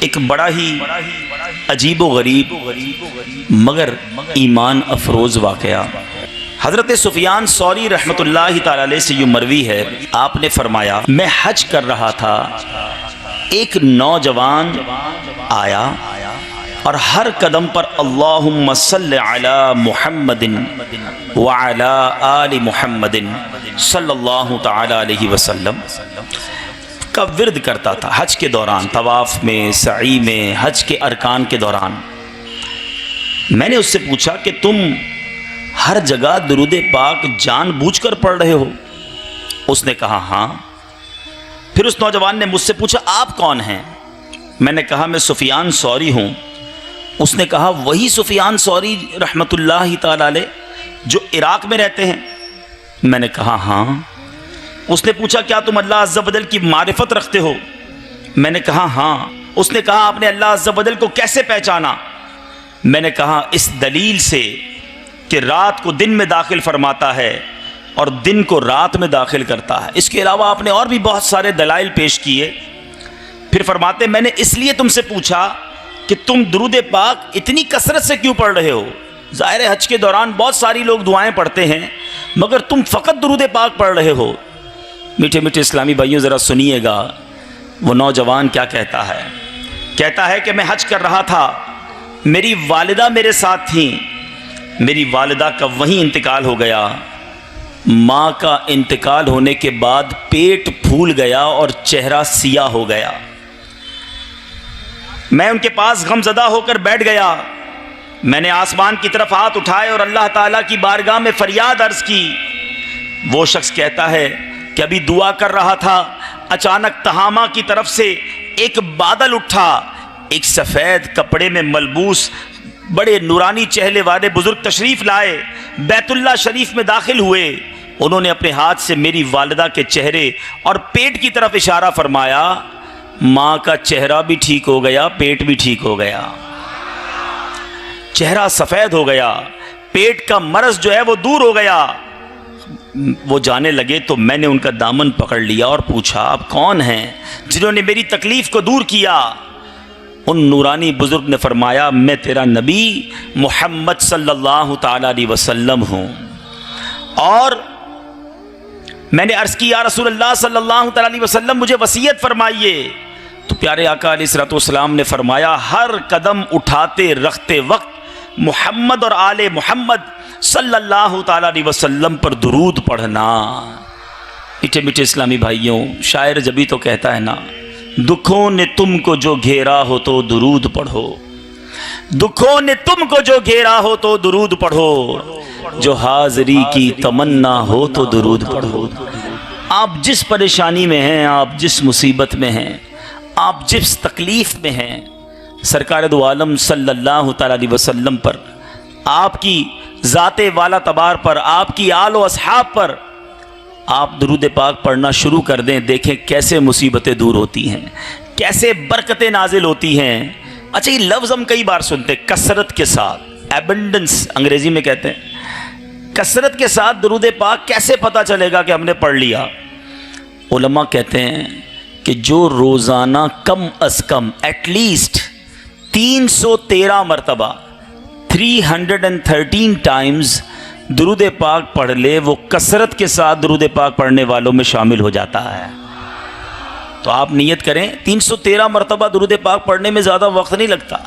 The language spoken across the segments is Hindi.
एक बड़ा ही अजीब व गरीब मगर ईमान अफरोज़ वाक़या। हज़रत सुफियान सौरी रहमतुल्लाहि ताला अलैह से यूँ मरवी है, आपने फरमाया मैं हज कर रहा था, एक नौजवान आया और हर कदम पर अल्लाहुम्मा सल्लि अला मुहम्मदिन व अला आलि मुहम्मदिन सल्लल्लाहु तआला अलैहि वसल्लम का विर्द करता था हज के दौरान, तवाफ़ में, सई में, हज के अरकान के दौरान। मैंने उससे पूछा कि तुम हर जगह दुरूद पाक जानबूझकर पढ़ रहे हो? उसने कहा हाँ। फिर उस नौजवान ने मुझसे पूछा आप कौन हैं? मैंने कहा मैं सुफियान सौरी हूँ। उसने कहा वही सुफियान सौरी रहमतुल्लाहि ताला अलैह जो इराक़ में रहते हैं? मैंने कहा हाँ। उसने पूछा क्या तुम अल्लाह अज़्ज़ा वजल की मारिफत रखते हो? मैंने कहा हाँ। उसने कहा आपने अल्लाह अज़्ज़ा वजल को कैसे पहचाना? मैंने कहा इस दलील से कि रात को दिन में दाखिल फरमाता है और दिन को रात में दाखिल करता है। इसके अलावा आपने और भी बहुत सारे दलाइल पेश किए। फिर फरमाते मैंने इसलिए तुमसे पूछा कि तुम दुरूद पाक इतनी कसरत से क्यों पढ़ रहे हो? ज़ाहिर हज के दौरान बहुत सारी लोग दुआएं पढ़ते हैं, मगर तुम फ़कत दुरूद पाक पढ़ रहे हो। मीठे मीठे इस्लामी भाइयों ज़रा सुनिएगा, वो नौजवान क्या कहता है। कहता है कि मैं हज कर रहा था, मेरी वालिदा मेरे साथ थी, मेरी वालिदा का वहीं इंतकाल हो गया। माँ का इंतकाल होने के बाद पेट फूल गया और चेहरा सिया हो गया। मैं उनके पास गमज़दा होकर बैठ गया। मैंने आसमान की तरफ हाथ उठाए और अल्लाह ताला की बारगाह में फरियाद अर्ज़ की। वो शख्स कहता है कि अभी दुआ कर रहा था, अचानक तहामा की तरफ से एक बादल उठा। एक सफ़ेद कपड़े में मलबूस बड़े नूरानी चेहरे वाले बुज़ुर्ग तशरीफ़ लाए, बैतुल्लाह शरीफ में दाखिल हुए। उन्होंने अपने हाथ से मेरी वालिदा के चेहरे और पेट की तरफ इशारा फरमाया। माँ का चेहरा भी ठीक हो गया, पेट भी ठीक हो गया, चेहरा सफ़ेद हो गया, पेट का मरज़ जो है वो दूर हो गया। वो जाने लगे तो मैंने उनका दामन पकड़ लिया और पूछा आप कौन हैं जिन्होंने मेरी तकलीफ़ को दूर किया? उन नूरानी बुज़ुर्ग ने फरमाया मैं तेरा नबी मोहम्मद सल्लल्लाहु ताला अलैहि वसल्लम हूँ। और मैंने अर्ज़ की या रसूल अल्लाह सल्लल्लाहु ताला अलैहि वसल्लम मुझे वसीयत फरमाइए। तो प्यारे आका अलैहिस्सलातु वस्सलाम ने फरमाया हर कदम उठाते रखते वक्त मोहम्मद और आले मोहम्मद सल्लल्लाहु ताला अलैहि वसल्लम पर दुरूद पढ़ना। मीठे मीठे इस्लामी भाइयों, शायर जभी तो कहता है ना, दुखों ने तुमको जो घेरा हो तो दुरूद पढ़ो, दुखों ने तुमको जो घेरा हो तो दुरूद पढ़ो, जो हाज़री की तमन्ना हो तो दुरूद पढ़ो। आप जिस परेशानी में हैं, आप जिस मुसीबत में हैं, आप जिस तकलीफ़ में हैं, सरकार दो आलम सल्लल्लाहु ताला अलैहि वसल्लम पर, आपकी ज़ाते वाला तबार पर, आपकी आल व अस्हाब पर आप दुरूद पाक पढ़ना शुरू कर दें। देखें कैसे मुसीबतें दूर होती हैं, कैसे बरकतें नाजिल होती हैं। अच्छा ये लफ्ज़ हम कई बार सुनते हैं, कसरत के साथ, एबंडेंस अंग्रेज़ी में कहते हैं। कसरत के साथ दुरूद पाक कैसे पता चलेगा कि हमने पढ़ लिया? उलमा कहते हैं कि जो रोज़ाना कम अज़ कम एटलीस्ट 313 मरतबा 313 टाइम्स दुरूद पाक पढ़ ले, वो कसरत के साथ दुरूद पाक पढ़ने वालों में शामिल हो जाता है। तो आप नियत करें, 313 मरतबा दुरूद पाक पढ़ने में ज़्यादा वक्त नहीं लगता,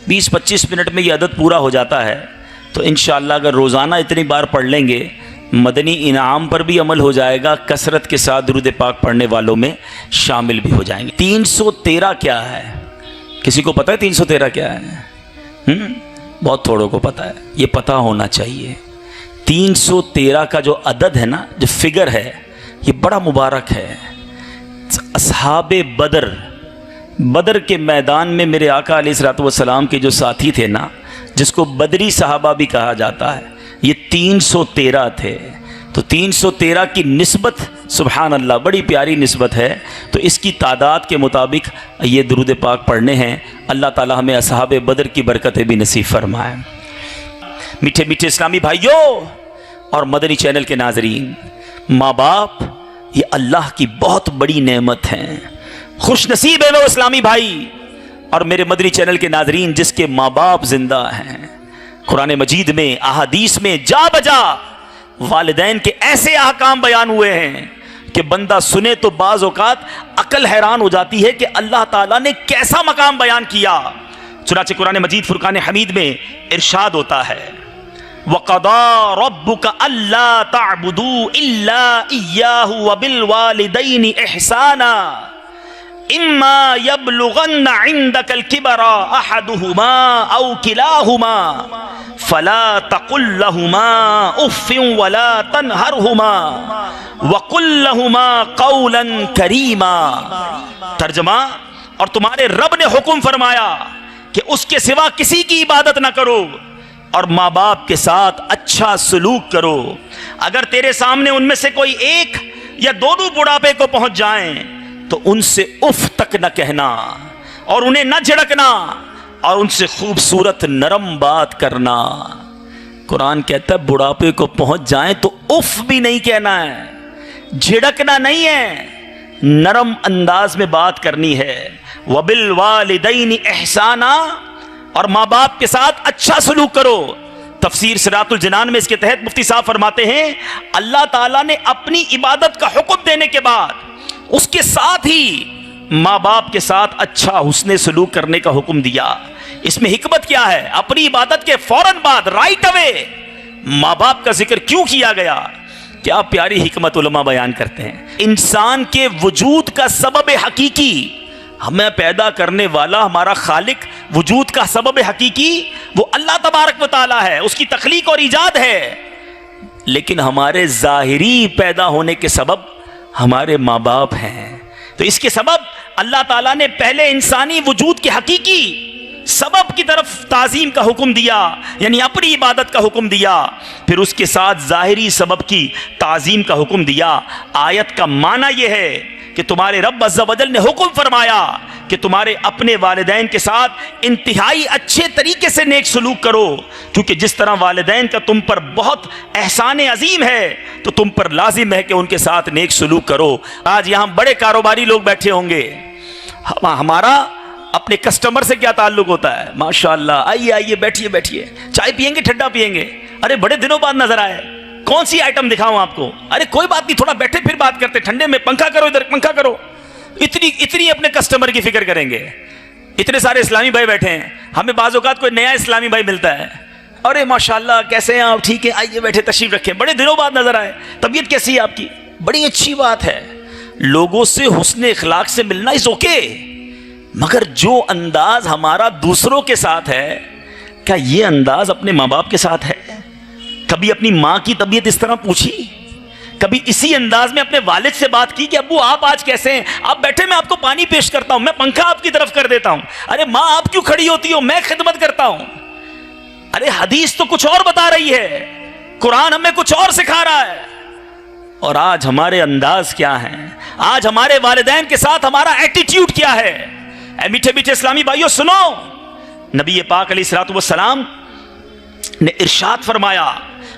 20-25 मिनट में ये अदद पूरा हो जाता है। तो इंशाअल्लाह अगर रोज़ाना इतनी बार पढ़ लेंगे, मदनी इनाम पर भी अमल हो जाएगा, कसरत के साथ दुरूद पाक पढ़ने वालों में शामिल भी हो जाएंगे। 313 क्या है? किसी को पता है 313 क्या है? बहुत थोड़ों को पता है। ये पता होना चाहिए। 313 का जो अदद है ना, जो फिगर है, ये बड़ा मुबारक है। असहाबे बदर के मैदान में मेरे आका अलैहिस्सलातु वस्सलाम के जो साथी थे ना, जिसको बदरी सहाबा भी कहा जाता है, ये 313 थे। तो 313 की निस्बत सुबहान अल्लाह बड़ी प्यारी निस्बत है। तो इसकी तादाद के मुताबिक ये दुरूद पाक पढ़ने हैं। अल्लाह ताला हमें असहाबे बदर की बरकतें भी नसीब फरमाए। मीठे मीठे इस्लामी भाइयों और मदनी चैनल के नाजरीन, माँ बाप ये अल्लाह की बहुत बड़ी नेमत हैं। खुश नसीब है वो इस्लामी भाई और मेरे मदनी चैनल के नाजरीन जिसके माँ बाप जिंदा हैं, कुरान मजीद में अहादीस में जा बजा वालिदैन के ऐसे अहकाम बयान हुए हैं कि बंदा सुने तो बाज़ औक़ात अकल हैरान हो जाती है कि अल्लाह ताला ने कैसा मकाम बयान किया। चुनाचे कुरान मजीद फुरकान हमीद में इरशाद होता है, वक़दा रब्बुका अल्ला तअबुदू इल्ला इय्याहु व बिल वालिदैनि इहसाना इम्मा यबलुगन्ना इंदकल किबरा अहदुहुमा औ किलाहुमा फला तकुल लहुमा उफ़्फ़िन वला तनहरहुमा वकुल लहुमा क़ौलन करीमा। तर्जमा, और तुम्हारे रब ने हुक्म फरमाया कि उसके सिवा किसी की इबादत ना करो और माँ बाप के साथ अच्छा सलूक करो। अगर तेरे सामने उनमें से कोई एक या दोनों बुढ़ापे को पहुंच जाएं तो उनसे उफ तक न कहना और उन्हें न झिड़कना और उनसे खूबसूरत नरम बात करना। कुरान कहता है बुढ़ापे को पहुंच जाएं तो उफ भी नहीं कहना है, झिड़कना नहीं है, नरम अंदाज में बात करनी है। वबिल वालिदैनि एहसाना, और माँ बाप के साथ अच्छा सलूक करो। तफसीर सिरातुल जनान में इसके तहत मुफ्ती साहब फरमाते हैं, अल्लाह ताला ने अपनी इबादत का हुक्म देने के बाद उसके साथ ही माँ बाप के साथ अच्छा हुस्ने सलूक करने का हुक्म दिया। इसमें हिकमत क्या है? अपनी इबादत के फौरन बाद राइट अवे माँ बाप का जिक्र क्यों किया गया? क्या प्यारी हिकमत उलमा बयान करते हैं। इंसान के वजूद का सबब हकीकी, हमें पैदा करने वाला हमारा खालिक, वजूद का सबब हकीकी वो अल्लाह तबारक व तआला है, उसकी तख्लीक और ईजाद है। लेकिन हमारे ज़ाहिरी पैदा होने के सबब हमारे माँ बाप हैं। तो इसके सबब अल्लाह ताला ने पहले इंसानी वजूद के हकीकी सबब की तरफ ताज़ीम का हुक्म दिया, यानी अपनी इबादत का हुक्म दिया, फिर उसके साथ ज़ाहिरी सबब की ताज़ीम का हुक्म दिया। आयत का माना यह है कि तुम्हारे रब अज़्ज़ा वजल ने हुक्म फरमाया कि तुम्हारे अपने वालिदैन के साथ इंतहाई अच्छे तरीके से नेक सलूक करो, क्योंकि जिस तरह वालिदैन का तुम पर बहुत एहसान अजीम है तो तुम पर लाजिम है कि उनके साथ नेक सलूक करो। आज यहाँ बड़े कारोबारी लोग बैठे होंगे, हमारा अपने कस्टमर से क्या ताल्लुक होता है? माशाअल्लाह, आइए आइए बैठिए बैठिए, चाय पियेंगे, ठंडा पियेंगे, अरे बड़े दिनों बाद नजर आए, कौन सी आइटम दिखाऊं आपको? अरे कोई बात नहीं, थोड़ा बैठे फिर बात करते, ठंडे में पंखा करो, इधर पंखा करो। इतनी अपने कस्टमर की फिक्र करेंगे। इतने सारे इस्लामी भाई बैठे हैं, हमें बाज़ औक़ात कोई नया इस्लामी भाई मिलता है, अरे माशाअल्लाह कैसे हैं आप? ठीक है, आइए बैठे, तशरीफ रखें, बड़े दिनों बाद नजर आए, तबीयत कैसी है आपकी? बड़ी अच्छी बात है। लोगों से हुस्न इखलाक से मिलना इज ओके, मगर जो अंदाज हमारा दूसरों के साथ है, क्या ये अंदाज अपने माँ बाप के साथ है? कभी अपनी माँ की तबीयत इस तरह पूछी? कभी इसी अंदाज में अपने वालिद से बात की कि अब्बू आप आज कैसे हैं? आप बैठे, मैं आपको पानी पेश करता हूं, मैं पंखा आपकी तरफ कर देता हूं। अरे माँ आप क्यों खड़ी होती हो, मैं खिदमत करता हूं। अरे हदीस तो कुछ और बता रही है, कुरान हमें कुछ और सिखा रहा है। और आज हमारे अंदाज क्या है? आज हमारे वालिदैन के साथ हमारा एटीट्यूड क्या है? मीठे मीठे इस्लामी भाइयों सुनो, नबी पाक अलैहिस्सलातु वस्सलाम ने इरशाद फरमाया,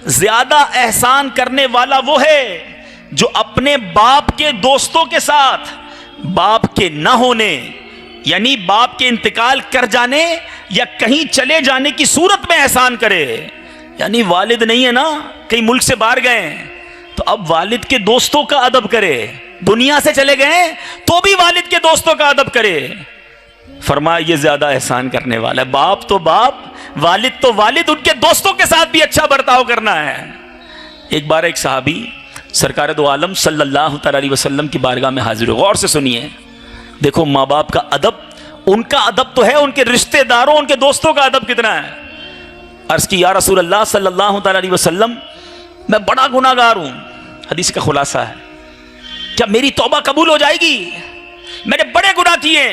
ज्यादा एहसान करने वाला वो है जो अपने बाप के दोस्तों के साथ बाप के न होने, यानी बाप के इंतकाल कर जाने या कहीं चले जाने की सूरत में एहसान करे। यानी वालिद नहीं है ना, कहीं मुल्क से बाहर गए तो अब वालिद के दोस्तों का अदब करे, दुनिया से चले गए तो भी वालिद के दोस्तों का अदब करे। फरमाया ये ज्यादा एहसान करने वाला है। बाप तो बाप, वालिद तो वालिद, उनके दोस्तों के साथ भी अच्छा बर्ताव करना है। एक बार एक सहाबी सरकार दो आलम सल्लल्लाहु अलैहि वसल्लम की बारगाह में हाजिर हो। गौर से सुनिए, देखो माँ बाप का अदब, उनका अदब तो है, उनके रिश्तेदारों, उनके दोस्तों का अदब कितना है। अर्ज की, या रसूल अल्लाह सल्लल्लाहु अलैहि वसल्लम, मैं बड़ा गुनाहगार हूं। हदीस का खुलासा है, क्या मेरी तौबा कबूल हो जाएगी? मैंने बड़े गुनाह किए।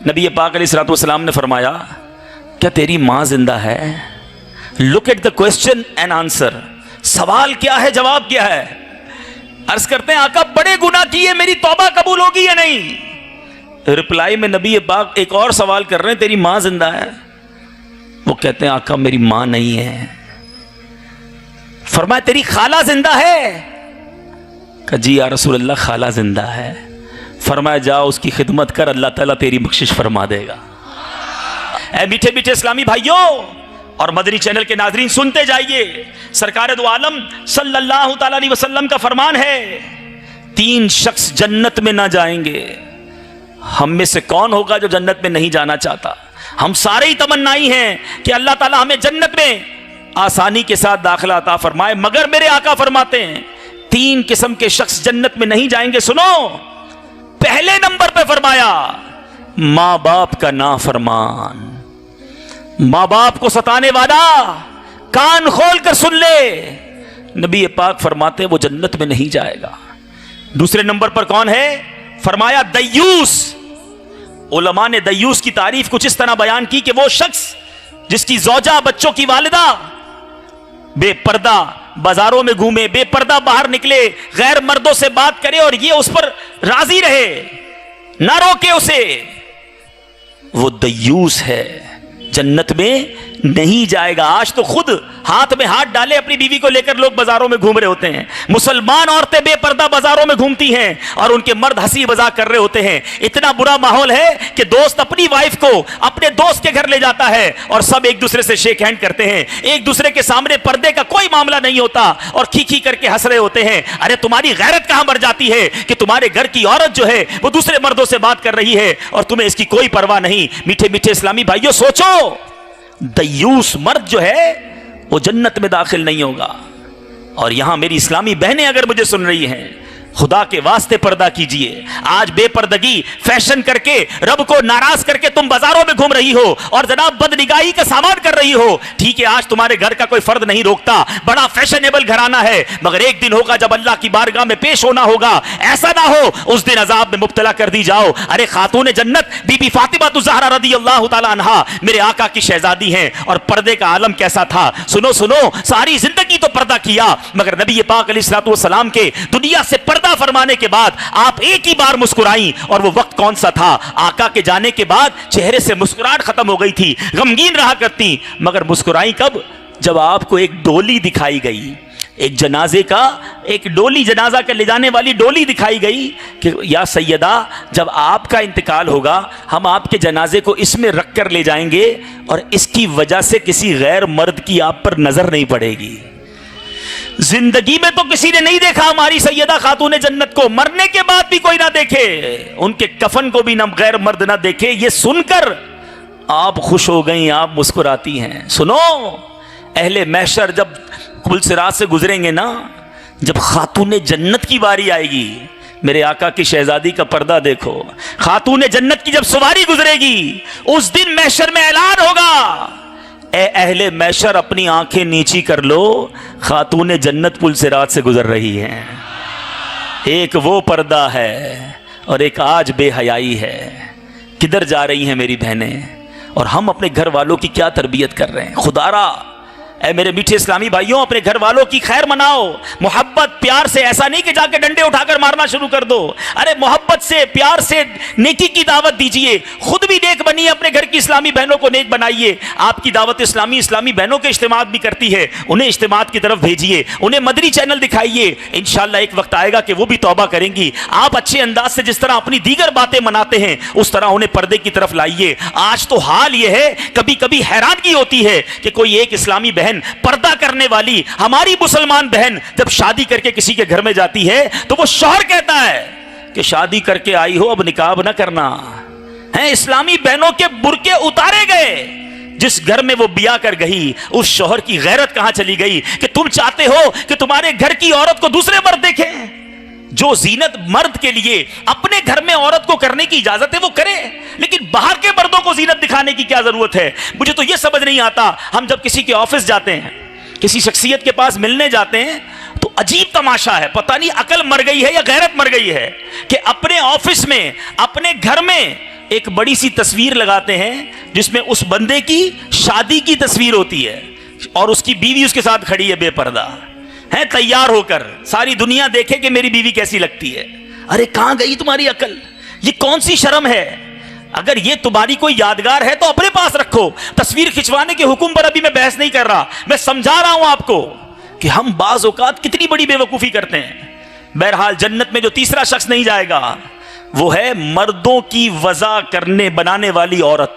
नबी पाक अलैहिस्सलातु वस्सलाम ने फरमाया, क्या तेरी माँ जिंदा है? Look at the question and answer, सवाल क्या है, जवाब क्या है। अर्ज करते हैं, आका बड़े गुनाह किए, मेरी तौबा कबूल होगी या नहीं? रिप्लाई में नबी पाक एक और सवाल कर रहे हैं, तेरी माँ जिंदा है? वो कहते हैं, आका मेरी माँ नहीं है। फरमाया, तेरी खाला जिंदा है? कहा जी या रसूल अल्लाह, खाला जिंदा है। फरमाया जाओ उसकी खिदमत कर, अल्लाह ताला तेरी बख्शिश फरमा देगा। ऐ मीठे मीठे इस्लामी भाइयों और मदनी चैनल के नाजरीन, सुनते जाइए। सरकार दो आलम सल्लल्लाहु ताला अलैहि वसल्लम का फरमान है, 3 शख्स जन्नत में ना जाएंगे। हम में से कौन होगा जो जन्नत में नहीं जाना चाहता? हम सारे ही तमन्नाई हैं कि अल्लाह ताला हमें जन्नत में आसानी के साथ दाखिला अता फरमाए, मगर मेरे आका फरमाते हैं 3 किस्म के शख्स जन्नत में नहीं जाएंगे। सुनो, पहले नंबर पे फरमाया माँ बाप का नाफरमान, माँ बाप को सताने वाला, कान खोल कर सुन ले, नबी पाक फरमाते वो जन्नत में नहीं जाएगा। दूसरे नंबर पर कौन है? फरमाया दय्यूस। उलमा ने दय्यूस की तारीफ कुछ इस तरह बयान की कि वो शख्स जिसकी जौजा, बच्चों की वालिदा बेपर्दा बाजारों में घूमे, बेपर्दा बाहर निकले, गैर मर्दों से बात करे और ये उस पर राजी रहे, ना रोके उसे, वो दय्यूस है, जन्नत में नहीं जाएगा। आज तो खुद हाथ में हाथ डाले अपनी बीवी को लेकर लोग बाजारों में घूम रहे होते हैं। मुसलमान औरतें बेपर्दा बाजारों में घूमती हैं और उनके मर्द हंसी मजाक कर रहे होते हैं। इतना बुरा माहौल है कि दोस्त अपनी वाइफ को अपने दोस्त के घर ले जाता है और सब एक दूसरे से शेक हैंड करते हैं, एक दूसरे के सामने पर्दे का कोई मामला नहीं होता और खी करके हंस रहे होते हैं। अरे तुम्हारी गैरत कहां मर जाती है कि तुम्हारे घर की औरत जो है वो दूसरे मर्दों से बात कर रही है और तुम्हें इसकी कोई परवाह नहीं। मीठे मीठे इस्लामी भाइयों, सोचो, दय्यूस मर्द जो है वो जन्नत में दाखिल नहीं होगा। और यहां मेरी इस्लामी बहनें अगर मुझे सुन रही हैं, खुदा के वास्ते पर्दा कीजिए। आज बेपर्दगी फैशन करके, रब को नाराज करके तुम बाजारों में घूम रही हो और जनाब बदनिगाही का सामान कर रही हो। ठीक है, आज तुम्हारे घर का कोई फर्द नहीं रोकता, बड़ा फैशनेबल घराना है, मगर एक दिन होगा जब अल्लाह की बारगाह में पेश होना होगा। ऐसा ना हो उस दिन अजाब में मुब्तला कर दी जाओ। अरे खातून जन्नत बीबी फातिमा ज़हरा रज़ियल्लाहु ताला अन्हा मेरे आका की शहजादी हैं और पर्दे का आलम कैसा था। सुनो सुनो, सारी जिंदगी तो पर्दा किया, मगर नबी पाक अलैहिस्सलातु वस्सलाम के दुनिया से पर्दा फरमाने के बाद आप एक ही बार मुस्कुराई, और वो वक्त कौन सा था? आका के जाने के बाद चेहरे से मुस्कुराहट खत्म हो गई थी, गमगीन रहा करती, मगर मुस्कुराई कब? जब आपको एक डोली दिखाई गई, एक जनाजे का, एक डोली, जनाजा के ले जाने वाली डोली दिखाई गई कि या सैयदा, जब आपका इंतकाल होगा हम आपके जनाजे को इसमें रख कर ले जाएंगे और इसकी वजह से किसी गैर मर्द की आप पर नजर नहीं पड़ेगी। जिंदगी में तो किसी ने नहीं देखा हमारी सैयदा खातून जन्नत को, मरने के बाद भी कोई ना देखे, उनके कफन को भी ना गैर मर्द ना देखे। ये सुनकर आप खुश हो गई, आप मुस्कुराती हैं। सुनो, अहले महशर जब पुलसिरात से गुजरेंगे ना, जब खातून जन्नत की बारी आएगी, मेरे आका की शहजादी का पर्दा देखो, खातून जन्नत की जब सवारी गुजरेगी, उस दिन महशर में ऐलान होगा, ए अहले मैशर अपनी आंखें नीची कर लो, खातून जन्नत पुलसिरात से गुजर रही हैं। एक वो पर्दा है और एक आज बेहयाई है। किधर जा रही हैं मेरी बहनें, और हम अपने घर वालों की क्या तरबियत कर रहे हैं? खुदारा, ऐ मेरे मीठे इस्लामी भाइयों, अपने घर वालों की खैर मनाओ, मोहब्बत प्यार से। ऐसा नहीं कि जाके डंडे उठाकर मारना शुरू कर दो। अरे मोहब्बत से, प्यार से नेकी की दावत दीजिए। खुद भी नेक बनिए, अपने घर की इस्लामी बहनों को नेक बनाइए। आपकी दावत इस्लामी बहनों के इज्तिमात भी करती है, उन्हें इज्तिमात की तरफ भेजिए, उन्हें मदनी चैनल दिखाइए। इंशाअल्लाह एक वक्त आएगा कि वो भी तौबा करेंगी। आप अच्छे अंदाज से जिस तरह अपनी दीगर बातें मनाते हैं, उस तरह उन्हें पर्दे की तरफ लाइए। आज तो हाल ये है, कभी कभी हैरानगी होती है कि कोई एक इस्लामी बहन, पर्दा करने वाली हमारी मुसलमान बहन जब शादी करके किसी के घर में जाती है तो वो शौहर कहता है कि शादी करके आई हो, अब निकाब ना करना है। इस्लामी बहनों के बुरके उतारे गए। जिस घर में वो बिया कर गई, उस शौहर की गैरत कहां चली गई कि तुम चाहते हो कि तुम्हारे घर की औरत को दूसरे मर्द देखें? जो जीनत मर्द के लिए अपने घर में औरत को करने की इजाजत है वो करे, लेकिन बाहर के मर्दों को जीनत दिखाने की क्या जरूरत है? मुझे तो यह समझ नहीं आता, हम जब किसी के ऑफिस जाते हैं, किसी शख्सियत के पास मिलने जाते हैं, तो अजीब तमाशा है, पता नहीं अकल मर गई है या गैरत मर गई है कि अपने ऑफिस में, अपने घर में एक बड़ी सी तस्वीर लगाते हैं जिसमें उस बंदे की शादी की तस्वीर होती है और उसकी बीवी उसके साथ खड़ी है बेपर्दा है, तैयार होकर, सारी दुनिया देखे कि मेरी बीवी कैसी लगती है। अरे कहां गई तुम्हारी अकल? ये कौन सी शर्म है? अगर ये तुम्हारी कोई यादगार है तो अपने पास रखो। तस्वीर खिंचवाने के हुक्म पर अभी मैं बहस नहीं कर रहा, मैं समझा रहा हूं आपको कि हम बाज औकात कितनी बड़ी बेवकूफी करते हैं। बहरहाल जन्नत में जो तीसरा शख्स नहीं जाएगा वो है मर्दों की वज़ा करने बनाने वाली औरत,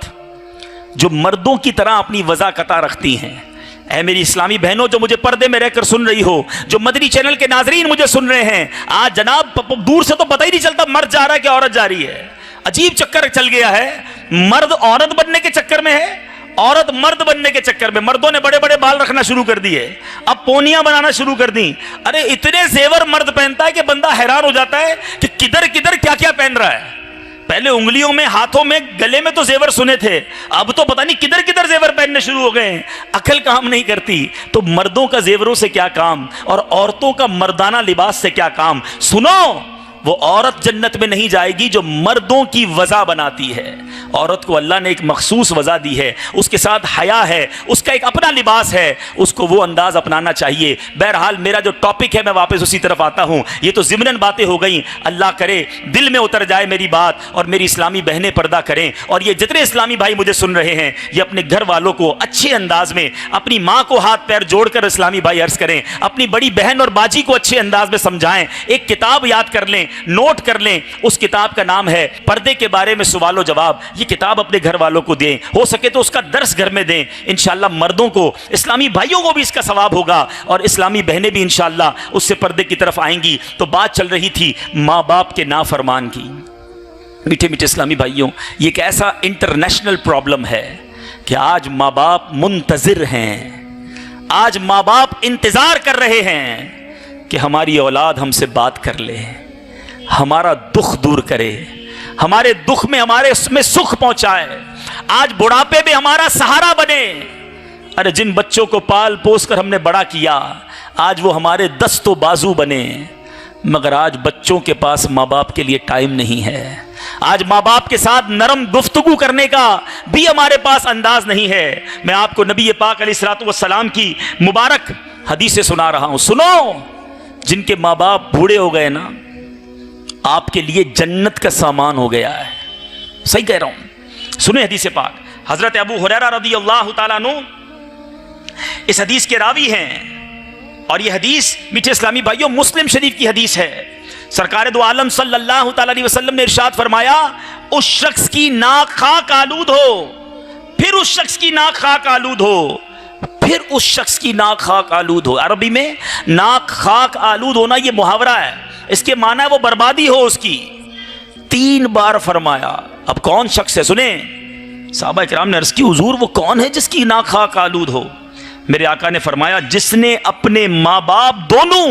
जो मर्दों की तरह अपनी वज़ा कता रखती हैं। ऐ मेरी इस्लामी बहनों जो मुझे पर्दे में रहकर सुन रही हो, जो मदनी चैनल के नाजरीन मुझे सुन रहे हैं, आज जनाब दूर से तो पता ही नहीं चलता मर्द जा रहा है कि औरत जा रही है। अजीब चक्कर चल गया है, मर्द औरत बनने के चक्कर में है, औरत मर्द बनने के चक्कर में। मर्दों ने बड़े बड़े बाल रखना शुरू कर दिए, अब पोनियां बनाना शुरू कर दी। अरे इतने जेवर मर्द पहनता है कि बंदा हैरान हो जाता है कि किधर किधर क्या क्या पहन रहा है। पहले उंगलियों में, हाथों में, गले में तो जेवर सुने थे, अब तो पता नहीं किधर किधर जेवर पहनने शुरू हो गए। अकल काम नहीं करती। तो मर्दों का जेवरों से क्या काम और औरतों का मर्दाना लिबास से क्या काम। सुनो, वो औरत जन्नत में नहीं जाएगी जो मर्दों की वज़ा बनाती है। औरत को अल्लाह ने एक मखसूस वज़ा दी है, उसके साथ हया है, उसका एक अपना लिबास है, उसको वो अंदाज अपनाना चाहिए। बहरहाल मेरा जो टॉपिक है मैं वापस उसी तरफ आता हूँ। ये तो ज़िमनन बातें हो गई, अल्लाह करे दिल में उतर जाए मेरी बात और मेरी इस्लामी बहनें पर्दा करें। और ये जितने इस्लामी भाई मुझे सुन रहे हैं, ये अपने घर वालों को अच्छे अंदाज में, अपनी माँ को हाथ पैर जोड़कर इस्लामी भाई अर्ज़ करें, अपनी बड़ी बहन और बाजी को अच्छे अंदाज में समझाएं। एक किताब याद कर लें, नोट कर लें, उस किताब का नाम है पर्दे के बारे में सवाल जवाब। ये किताब अपने घर वालों को दें, हो सके तो उसका दर्स घर में दें। इंशाअल्लाह मर्दों को, इस्लामी भाइयों को भी इसका सवाब होगा और इस्लामी बहनें भी इंशाअल्लाह उससे पर्दे की तरफ आएंगी। तो बात चल रही थी माँ बाप के नाफरमान की। मीठे मीठे इस्लामी भाइयों, ये एक ऐसा इंटरनेशनल प्रॉब्लम है कि आज माँ बाप मुंतजिर हैं, आज माँ बाप इंतजार कर रहे हैं कि हमारी औलाद हमसे बात कर ले, हमारा दुख दूर करे, हमारे दुख में हमारे उसमें सुख पहुंचाए, आज बुढ़ापे में हमारा सहारा बने। अरे जिन बच्चों को पाल पोस कर हमने बड़ा किया, आज वो हमारे दस्तो बाजू बने। मगर आज बच्चों के पास माँ बाप के लिए टाइम नहीं है, आज माँ बाप के साथ नरम गुफ्तगू करने का भी हमारे पास अंदाज नहीं है। मैं आपको नबी पाक अलैहिस्सलातु वस्सलाम की मुबारक हदीसें सुना रहा हूं, सुनो। जिनके माँ बाप बूढ़े हो गए ना, आपके लिए जन्नत का सामान हो गया है। सही कह रहा हूं, सुने हदीस पाक। हजरत अबू हुरैरा रज़ियल्लाहु ताला अन्हु इस हदीस के रावी हैं और यह हदीस मीठे इस्लामी भाइयों मुस्लिम शरीफ की हदीस है। सरकार दो आलम सल्लल्लाहु ताला अलैहि वसल्लम ने इरशाद फरमाया, उस शख्स की नाक खाक आलूद हो, फिर उस शख्स की नाक खाक आलूद हो, फिर उस शख्स की नाक खाक आलूद हो। अरबी में नाक खाक आलूद होना यह मुहावरा है, इसके माना है वो बर्बादी हो उसकी। 3 बार फरमाया। अब कौन शख्स है, सुने। साहबा किराम ने अर्ज़ की, हुजूर वो कौन है जिसकी नाक खाक आलूद हो। मेरे आका ने फरमाया, जिसने अपने माँ बाप दोनों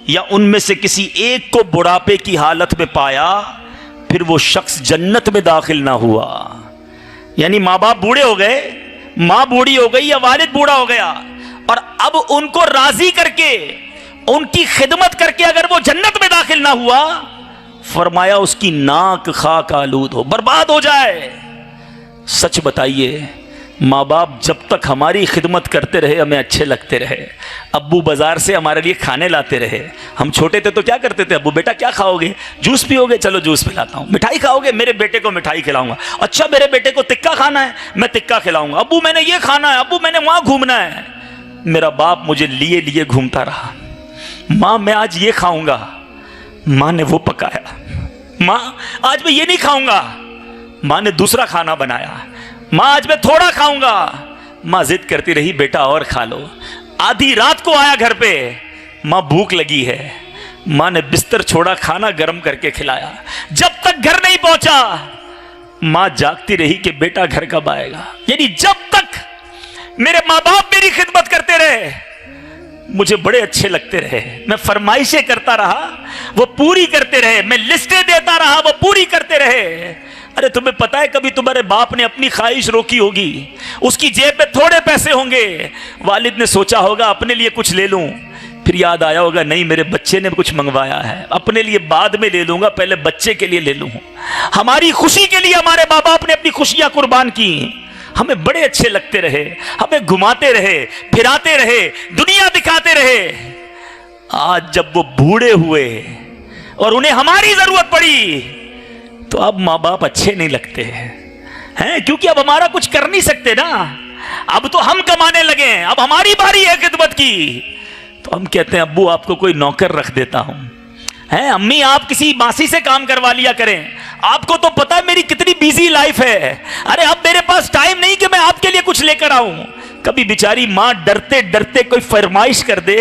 या उनमें से किसी एक को बुढ़ापे की हालत में पाया, फिर वो शख्स जन्नत में दाखिल ना हुआ। यानी माँ बाप बूढ़े हो गए, माँ बूढ़ी हो गई या वालिद बूढ़ा हो गया, और अब उनको राजी करके, उनकी खिदमत करके अगर वो जन्नत में दाखिल ना हुआ, फरमाया उसकी नाक खाक आलूद हो, बर्बाद हो जाए। सच बताइए, माँ बाप जब तक हमारी खिदमत करते रहे, हमें अच्छे लगते रहे, अब्बू बाजार से हमारे लिए खाने लाते रहे। हम छोटे थे तो क्या करते थे, अब्बू बेटा क्या खाओगे, जूस पियोगे, चलो जूस पिलाता हूँ। मिठाई खाओगे, मेरे बेटे को मिठाई खिलाऊंगा। अच्छा मेरे बेटे को तिक्का खाना है, मैं तिक्का खिलाऊंगा। अब्बू मैंने ये खाना है, अब्बू मैंने वहाँ घूमना है। मेरा बाप मुझे लिए लिए घूमता रहा। माँ मैं आज ये खाऊंगा, माँ ने वो पकाया। माँ आज मैं ये नहीं खाऊंगा, माँ ने दूसरा खाना बनाया। माँ आज मैं थोड़ा खाऊंगा, माँ जिद करती रही बेटा और खा लो। आधी रात को आया घर पे, माँ भूख लगी है, माँ ने बिस्तर छोड़ा, खाना गर्म करके खिलाया। जब तक घर नहीं पहुंचा, माँ जागती रही कि बेटा घर कब आएगा। यानी जब तक मेरे माँ बाप मेरी खिदमत करते रहे, मुझे बड़े अच्छे लगते रहे। मैं फरमाइशें करता रहा, वो पूरी करते रहे। मैं लिस्टें देता रहा, वो पूरी करते रहे। अरे तुम्हें पता है, कभी तुम्हारे बाप ने अपनी ख्वाहिश रोकी होगी, उसकी जेब में थोड़े पैसे होंगे, वालिद ने सोचा होगा अपने लिए कुछ ले लूं, फिर याद आया होगा नहीं मेरे बच्चे ने कुछ मंगवाया है, अपने लिए बाद में ले लूंगा, पहले बच्चे के लिए ले लूं। हमारी खुशी के लिए हमारे माँ बाप ने अपनी खुशियां कुर्बान की। हमें बड़े अच्छे लगते रहे, हमें घुमाते रहे, फिराते रहे, दुनिया दिखाते रहे। आज जब वो बूढ़े हुए और उन्हें हमारी जरूरत पड़ी, तो अब माँ बाप अच्छे नहीं लगते हैं, क्योंकि अब हमारा कुछ कर नहीं सकते ना। अब तो हम कमाने लगे हैं, अब हमारी बारी है खिदमत की। तो हम कहते हैं अब्बू आपको कोई नौकर रख देता हूं, हैं अम्मी, आप किसी मासी से काम करवा लिया करें, आपको तो पता है मेरी कितनी बिजी लाइफ है। अरे अब मेरे पास टाइम नहीं कि मैं आपके लिए कुछ लेकर आऊं। कभी बेचारी माँ डरते डरते कोई फरमाइश कर दे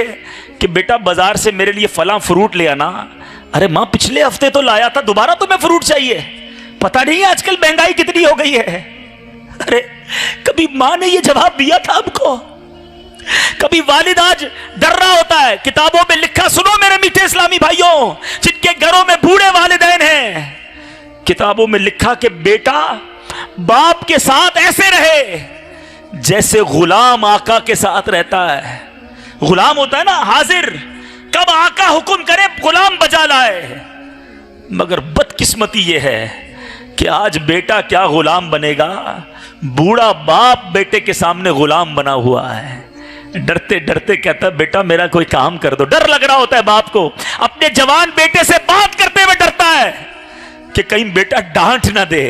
कि बेटा बाजार से मेरे लिए फला फ्रूट ले आना। अरे माँ पिछले हफ्ते तो लाया था, दोबारा तुम्हें फ्रूट चाहिए? पता नहीं आजकल महंगाई कितनी हो गई है। अरे कभी माँ ने ये जवाब दिया था हमको? कभी वालिद आज डर रहा होता है, किताबों में लिखा, सुनो मेरे मीठे इस्लामी भाइयों जिनके घरों में बूढ़े वालिदैन हैं, किताबों में लिखा कि बेटा बाप के साथ ऐसे रहे जैसे गुलाम आका के साथ रहता है। गुलाम होता है ना हाजिर, कब आका हुक्म करे गुलाम बजा लाए। मगर बदकिस्मती यह है कि आज बेटा क्या गुलाम बनेगा, बूढ़ा बाप बेटे के सामने गुलाम बना हुआ है। डरते डरते कहता है बेटा मेरा कोई काम कर दो। डर लग रहा होता है बाप को, अपने जवान बेटे से बात करते हुए डरता है कि कहीं बेटा डांट ना दे,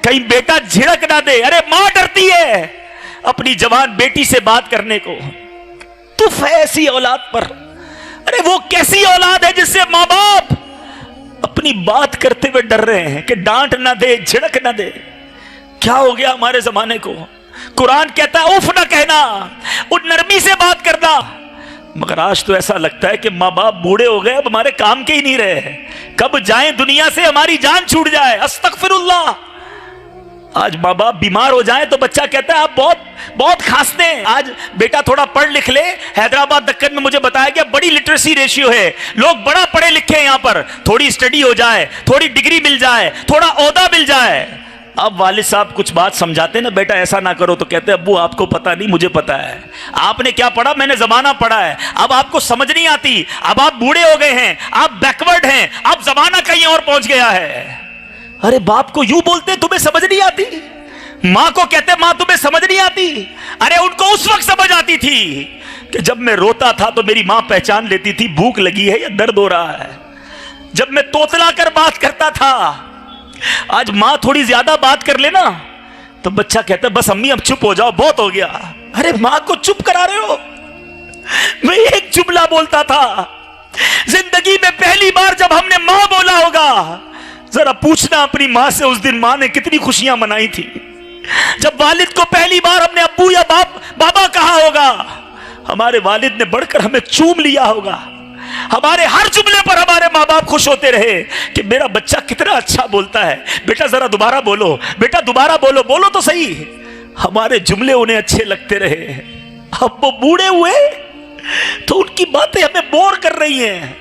कहीं बेटा झिड़क ना दे। अरे मां डरती है अपनी जवान बेटी से बात करने को। तुफ है ऐसी औलाद पर। अरे वो कैसी औलाद है जिससे मां बाप अपनी बात करते हुए डर रहे हैं कि डांट ना दे, झिड़क ना दे। क्या हो गया हमारे जमाने को? कुरान कहता है उफ ना कहना, उन नरमी से बात करना। मगर आज तो ऐसा लगता है कि माँ बाप बूढ़े हो गए, अब हमारे काम के ही नहीं रहे, कब जाएं दुनिया से हमारी जान छूट जाए। अस्तगफिरुल्लाह। आज माँ बाप बीमार हो जाए तो बच्चा कहता है आप बहुत बहुत खांसते हैं। आज बेटा थोड़ा पढ़ लिख ले। हैदराबाद दक्कन में मुझे बताया गया बड़ी लिटरेसी रेशियो है, लोग बड़ा पढ़े लिखे हैं यहाँ पर, थोड़ी स्टडी हो जाए, थोड़ी डिग्री मिल जाए, थोड़ा ओहदा मिल जाए। अब वालिद साहब कुछ बात समझाते ना, बेटा ऐसा ना करो, तो कहते हैं अब्बू आपको पता नहीं मुझे पता है। आपने क्या पढ़ा? मैंने जमाना पढ़ा है। अब आपको समझ नहीं आती, अब आप बूढ़े हो गए हैं, आप बैकवर्ड हैं, अब जमाना कहीं और पहुंच गया है। अरे बाप को यूं बोलते तुम्हें समझ नहीं आती, मां को कहते मां तुम्हें समझ नहीं आती। अरे उनको उस वक्त समझ आती थी कि जब मैं रोता था तो मेरी मां पहचान लेती थी भूख लगी है या दर्द हो रहा है। जब मैं तोतला कर बात करता था, आज मां थोड़ी ज्यादा बात कर लेना तो बच्चा कहता है बस अम्मी अब चुप हो जाओ, बहुत हो गया। अरे मां को चुप करा रहे हो? मैं एक जुमला बोलता था जिंदगी में पहली बार जब हमने मां बोला होगा, जरा पूछना अपनी मां से उस दिन मां ने कितनी खुशियां मनाई थी। जब वालिद को पहली बार हमने अब्बू या बाबा कहा होगा, हमारे वालिद ने बढ़कर हमें चूम लिया होगा। हमारे हर जुमले पर हमारे माँ बाप खुश होते रहे कि मेरा बच्चा कितना अच्छा बोलता है, बेटा जरा दोबारा बोलो, बेटा दोबारा बोलो, बोलो तो सही। हमारे जुमले उन्हें अच्छे लगते रहे। अब वो बूढ़े हुए तो उनकी बातें हमें बोर कर रही हैं,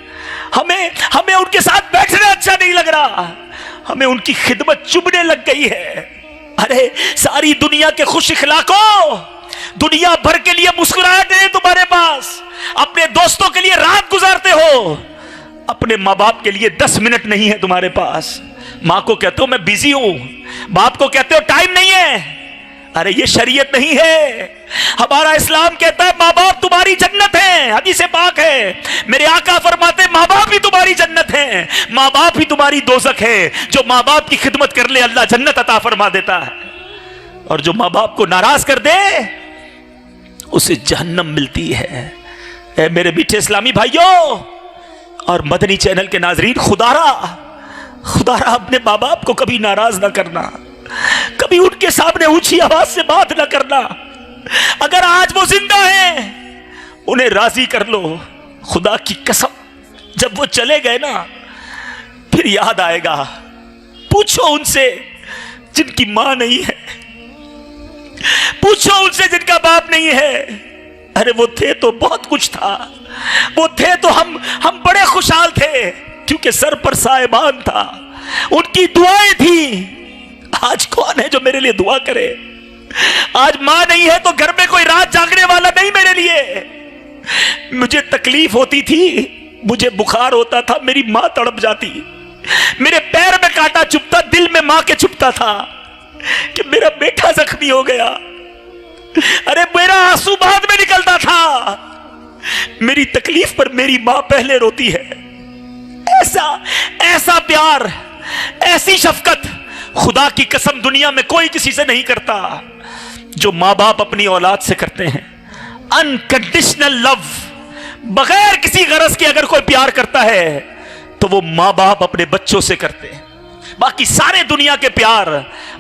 हमें उनके साथ बैठना अच्छा नहीं लग रहा, हमें उनकी खिदमत चुभने लग गई है। अरे सारी दुनिया के खुश इखलाकों, दुनिया भर के लिए मुस्कुराहट है तुम्हारे पास, अपने दोस्तों के लिए रात गुजारते हो, अपने माँ बाप के लिए 10 मिनट नहीं है तुम्हारे पास। माँ को कहते हो मैं बिजी हूं, बाप को कहते हो टाइम नहीं है। अरे ये शरीयत नहीं है। हमारा इस्लाम कहता है माँ बाप तुम्हारी जन्नत है, हदीस पाक है। मेरे आका फरमाते माँ बाप ही तुम्हारी जन्नत है, माँ बाप ही तुम्हारी दोजख है। जो माँ बाप की खिदमत कर ले अल्लाह जन्नत अता फरमा देता है, और जो माँ बाप को नाराज कर दे उसे जहन्नम मिलती है। ऐ मेरे मीठे इस्लामी भाइयों और मदनी चैनल के नाजरीन, खुदारा अपने माँ बाप को कभी नाराज ना करना, कभी उनके सामने ऊंची आवाज से बात ना करना। अगर आज वो जिंदा हैं उन्हें राजी कर लो। खुदा की कसम जब वो चले गए ना फिर याद आएगा। पूछो उनसे जिनकी मां नहीं है, पूछो उनसे जिनका बाप नहीं है। अरे वो थे तो बहुत कुछ था, वो थे तो हम बड़े खुशहाल थे क्योंकि सर पर साहिबान था, उनकी दुआएं थी। आज कौन है जो मेरे लिए दुआ करे? आज मां नहीं है तो घर में कोई रात जागने वाला नहीं मेरे लिए। मुझे तकलीफ होती थी, मुझे बुखार होता था, मेरी मां तड़प जाती, मेरे पैर में कांटा चुभता, दिल में मां के चुभता था कि मेरा बेटा जख्मी हो गया। अरे मेरा आंसू बाद में निकलता था, मेरी तकलीफ पर मेरी मां पहले रोती है। ऐसा प्यार, ऐसी शफकत खुदा की कसम दुनिया में कोई किसी से नहीं करता जो मां बाप अपनी औलाद से करते हैं। अनकंडीशनल लव, बगैर किसी गरज के अगर कोई प्यार करता है तो वो माँ बाप अपने बच्चों से करते हैं। बाकी सारे दुनिया के प्यार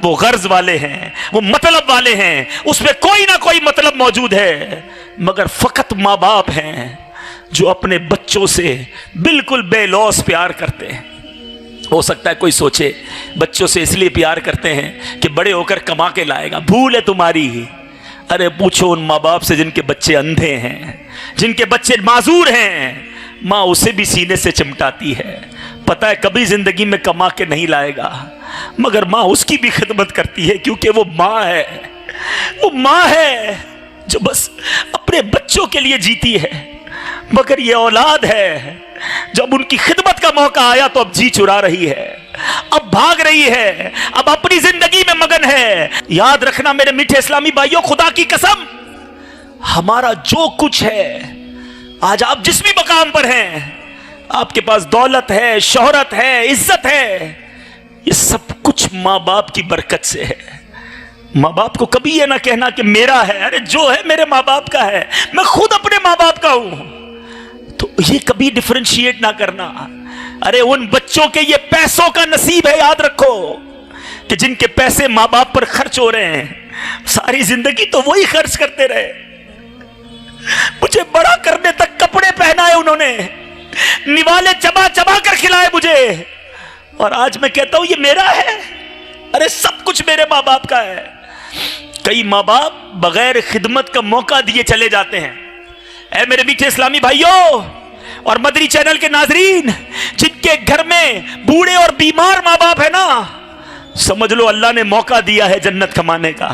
वो गर्ज वाले हैं, वो मतलब वाले हैं, उसमें कोई ना कोई मतलब मौजूद है, मगर फकत माँ बाप हैं जो अपने बच्चों से बिल्कुल बेलौस प्यार करते हैं। हो सकता है कोई सोचे बच्चों से इसलिए प्यार करते हैं कि बड़े होकर कमा के लाएगा, भूल है तुम्हारी। अरे पूछो उन माँ बाप से जिनके बच्चे अंधे हैं, जिनके बच्चे माजूर हैं, माँ उसे भी सीने से चिमटाती है, पता है कभी जिंदगी में कमा के नहीं लाएगा, मगर माँ उसकी भी खिदमत करती है, क्योंकि वो माँ है, वो माँ है जो बस अपने बच्चों के लिए जीती है। मगर ये औलाद है जब उनकी खिदमत का मौका आया तो अब जी चुरा रही है, अब भाग रही है, अब अपनी जिंदगी में मगन है। याद रखना मेरे मीठे इस्लामी भाइयों, खुदा की कसम, हमारा जो कुछ है, आज आप जिस भी मकाम पर हैं, आपके पास दौलत है, शोहरत है, इज्जत है, ये सब कुछ माँ बाप की बरकत से है। माँ बाप को कभी ये ना कहना कि मेरा है, अरे जो है मेरे माँ बाप का है, मैं खुद अपने माँ बाप का हूं, तो ये कभी डिफरेंशिएट ना करना। अरे उन बच्चों के ये पैसों का नसीब है, याद रखो, कि जिनके पैसे माँ बाप पर खर्च हो रहे हैं, सारी जिंदगी तो वही खर्च करते रहे, मुझे बड़ा करने तक कपड़े पहनाए उन्होंने, निवाले चबा चबा कर खिलाए मुझे, और आज मैं कहता हूं ये मेरा है। अरे सब कुछ मेरे माँ बाप का है। कई माँ बाप बगैर खिदमत का मौका दिए चले जाते हैं। ऐ मेरे मीठे इस्लामी भाइयों और मदरी चैनल के नाजरीन, जिनके घर में बूढ़े और बीमार माँ बाप है ना, समझ लो अल्लाह ने मौका दिया है जन्नत कमाने का।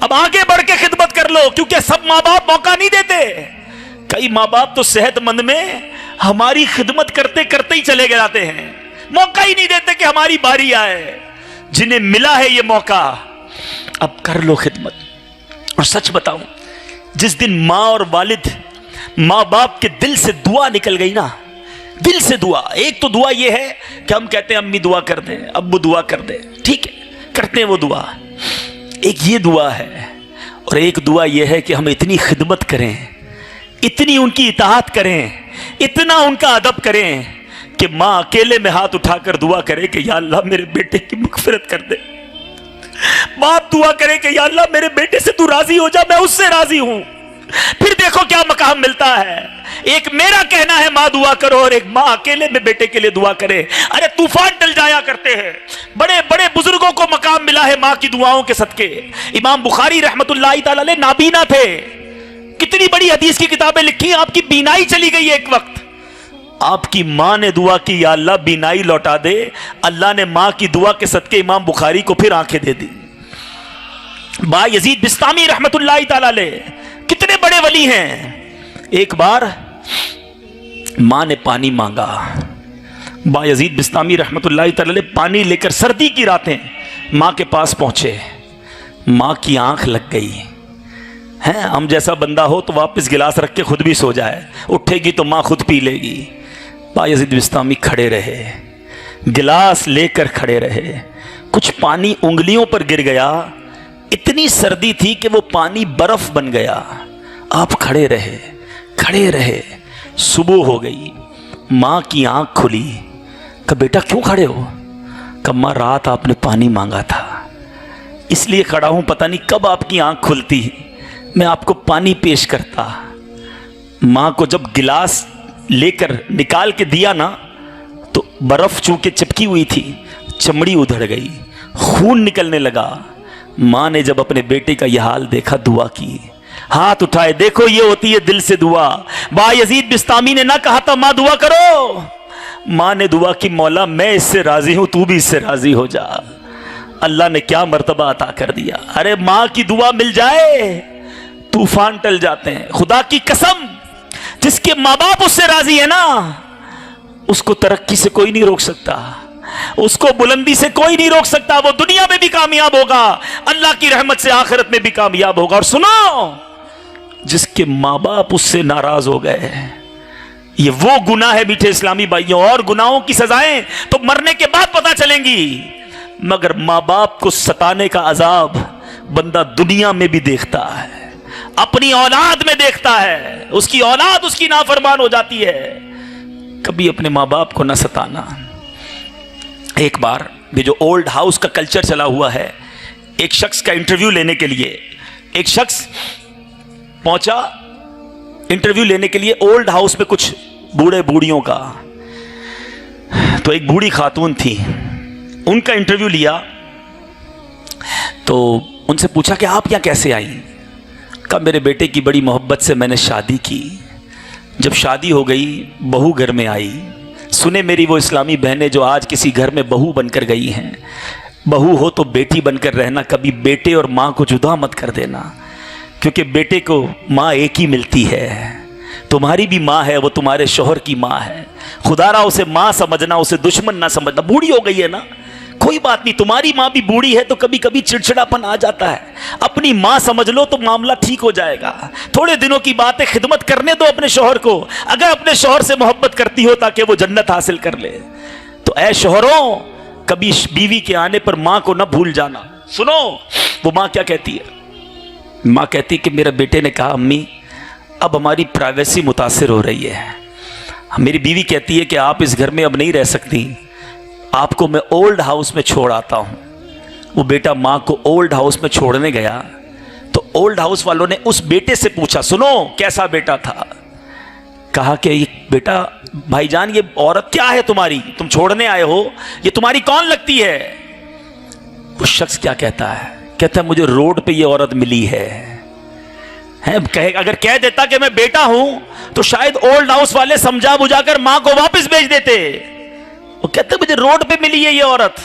अब आगे बढ़ के खिदमत कर लो, क्योंकि सब माँ बाप मौका नहीं देते। कई माँ बाप तो सेहतमंद में हमारी खिदमत करते करते ही चले जाते हैं, मौका ही नहीं देते कि हमारी बारी आए। जिन्हें मिला है ये मौका, अब कर लो खिदमत। और सच बताऊं, जिस दिन माँ और वालिद, माँ बाप के दिल से दुआ निकल गई ना, दिल से दुआ, एक तो दुआ ये है कि हम कहते हैं अम्मी दुआ कर दे, अब्बू दुआ कर दे, ठीक है, करते हैं वो दुआ, एक ये दुआ है, और एक दुआ ये है कि हम इतनी खिदमत करें, इतनी उनकी इताअत करें, इतना उनका अदब करें कि माँ अकेले में हाथ उठाकर दुआ करे कि या अल्लाह मेरे बेटे की मग़फ़िरत कर दे, बाप दुआ करे कि या अल्लाह मेरे बेटे से तू राजी हो जा, मैं उससे राजी हूं। फिर देखो क्या मकाम मिलता है। एक मेरा कहना है माँ दुआ करो, और एक माँ अकेले में बेटे के लिए दुआ करे। अरे तूफान टल जाया करते हैं, बड़े बड़े बुजुर्गों को मकाम मिला है माँ की दुआओं के सदके। इमाम बुखारी रहमतुल्लाहि तआला अलैह नाबीना थे, कितनी बड़ी हदीस की किताबें लिखी, आपकी बीनाई चली गई एक वक्त, आपकी माँ ने दुआ की या अल्लाह बीनाई लौटा दे, अल्लाह ने माँ की दुआ के सदके इमाम बुखारी को फिर आंखें दे दी। बा यजीद बिस्तामी रहमतुल्लाहि तआला अलैह कितने बड़े वली हैं। एक बार माँ ने पानी मांगा, बा यजीद बिस्तामी रहमतुल्लाहि तआला अलैह पानी लेकर सर्दी की रातें माँ के पास पहुंचे, माँ की आंख लग गई है। हम जैसा बंदा हो तो वापस गिलास रख के खुद भी सो जाए, उठेगी तो माँ खुद पी लेगी। बायज़ीद बिस्तामी खड़े रहे, गिलास लेकर खड़े रहे, कुछ पानी उंगलियों पर गिर गया, इतनी सर्दी थी कि वो पानी बर्फ बन गया। आप खड़े रहे, खड़े रहे, सुबह हो गई, माँ की आंख खुली। कहा बेटा क्यों खड़े हो? कहा माँ रात आपने पानी मांगा था इसलिए खड़ा हूं, पता नहीं कब आपकी आंख खुलती, मैं आपको पानी पेश करता। माँ को जब गिलास लेकर निकाल के दिया ना, तो बर्फ चूंकि चिपकी हुई थी, चमड़ी उधड़ गई, खून निकलने लगा। माँ ने जब अपने बेटे का यह हाल देखा, दुआ की, हाथ उठाए, देखो ये होती है दिल से दुआ। बायज़ीद बिस्तामी ने ना कहा था माँ दुआ करो, माँ ने दुआ की, मौला मैं इससे राजी हूं, तू भी इससे राजी हो जा। अल्लाह ने क्या मर्तबा अता कर दिया। अरे माँ की दुआ मिल जाए तूफान टल जाते हैं। खुदा की कसम, जिसके माँ बाप उससे राजी है ना, उसको तरक्की से कोई नहीं रोक सकता, उसको बुलंदी से कोई नहीं रोक सकता। वो दुनिया में भी कामयाब होगा, अल्लाह की रहमत से आखिरत में भी कामयाब होगा। और सुनो, जिसके माँ बाप उससे नाराज हो गए, ये वो गुनाह है मीठे इस्लामी भाइयों। और गुनाहों की सजाएं तो मरने के बाद पता चलेंगी, मगर माँ बाप को सताने का अजाब बंदा दुनिया में भी देखता है, अपनी औलाद में देखता है। उसकी औलाद उसकी नाफरमान हो जाती है, कभी अपने माँ बाप को न सताना। एक बार ये जो ओल्ड हाउस का कल्चर चला हुआ है, एक शख्स का इंटरव्यू लेने के लिए एक शख्स पहुंचा इंटरव्यू लेने के लिए ओल्ड हाउस में कुछ बूढ़े बूढ़ियों का। तो एक बूढ़ी खातून थी, उनका इंटरव्यू लिया। तो उनसे पूछा कि आप यहाँ कैसे आई? कहा मेरे बेटे की बड़ी मोहब्बत से मैंने शादी की। जब शादी हो गई, बहू घर में आई। सुने मेरी वो इस्लामी बहनें जो आज किसी घर में बहू बनकर गई हैं, बहू हो तो बेटी बनकर रहना, कभी बेटे और माँ को जुदा मत कर देना, क्योंकि बेटे को माँ एक ही मिलती है। तुम्हारी भी माँ है, वो तुम्हारे शौहर की माँ है। खुदारा उसे माँ समझना, उसे दुश्मन ना समझना। बूढ़ी हो गई है ना, कोई बात नहीं, तुम्हारी माँ भी बूढ़ी है तो कभी कभी चिड़चिड़ापन आ जाता है। अपनी माँ समझ लो तो मामला ठीक हो जाएगा। थोड़े दिनों की बात है, खिदमत करने दो अपने शौहर को। अगर अपने शौहर से मोहब्बत करती हो ताकि वो जन्नत हासिल कर ले, तो ऐ शौहरों, कभी बीवी के आने पर माँ को न भूल जाना। सुनो वो माँ क्या कहती है। माँ कहती कि मेरे बेटे ने कहा अम्मी अब हमारी प्राइवेसी मुतासिर हो रही है। मेरी बीवी कहती है कि आप इस घर में अब नहीं रह सकती, आपको मैं ओल्ड हाउस में छोड़ आता हूँ। वो बेटा माँ को ओल्ड हाउस में छोड़ने गया तो ओल्ड हाउस वालों ने उस बेटे से पूछा, सुनो कैसा बेटा था? कहा कि ये बेटा भाईजान, ये औरत क्या है तुम्हारी, तुम छोड़ने आए हो, ये तुम्हारी कौन लगती है? वो शख्स क्या कहता है? कहता है मुझे रोड पे ये औरत मिली है। अगर कह देता कि मैं बेटा हूं तो शायद ओल्ड हाउस वाले समझा बुझाकर मां को वापस भेज देते। वो कहते मुझे रोड पे मिली है ये औरत,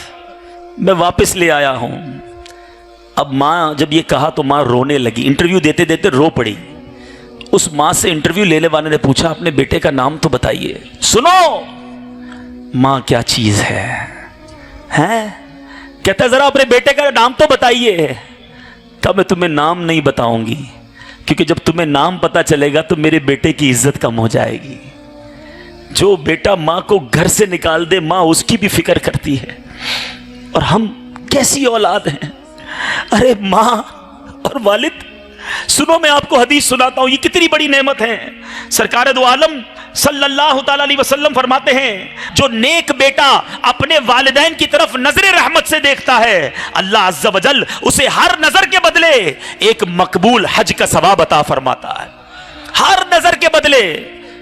मैं वापस ले आया हूं। अब मां जब ये कहा तो मां रोने लगी, इंटरव्यू देते देते रो पड़ी। उस मां से इंटरव्यू लेने वाले ने पूछा अपने बेटे का नाम तो बताइए। सुनो मां क्या चीज है, हैं? कहता जरा अपने बेटे का नाम तो बताइए। कहा मैं तुम्हें नाम नहीं बताऊंगी, क्योंकि जब तुम्हें नाम पता चलेगा तो मेरे बेटे की इज्जत कम हो जाएगी। जो बेटा माँ को घर से निकाल दे, माँ उसकी भी फिक्र करती है। और हम कैसी औलाद हैं। अरे माँ और वालिद, सुनो मैं आपको हदीस सुनाता हूं, ये कितनी बड़ी नेमत है। सरकार दो आलम सल्लल्लाहु ताला अलैहि वसल्लम फरमाते हैं, जो नेक बेटा अपने वालिदैन की तरफ नजर रहमत से देखता है, अल्लाह अज़्ज़ा वजल उसे हर नजर के बदले एक मकबूल हज का सवाब अता फरमाता है। हर नजर के बदले।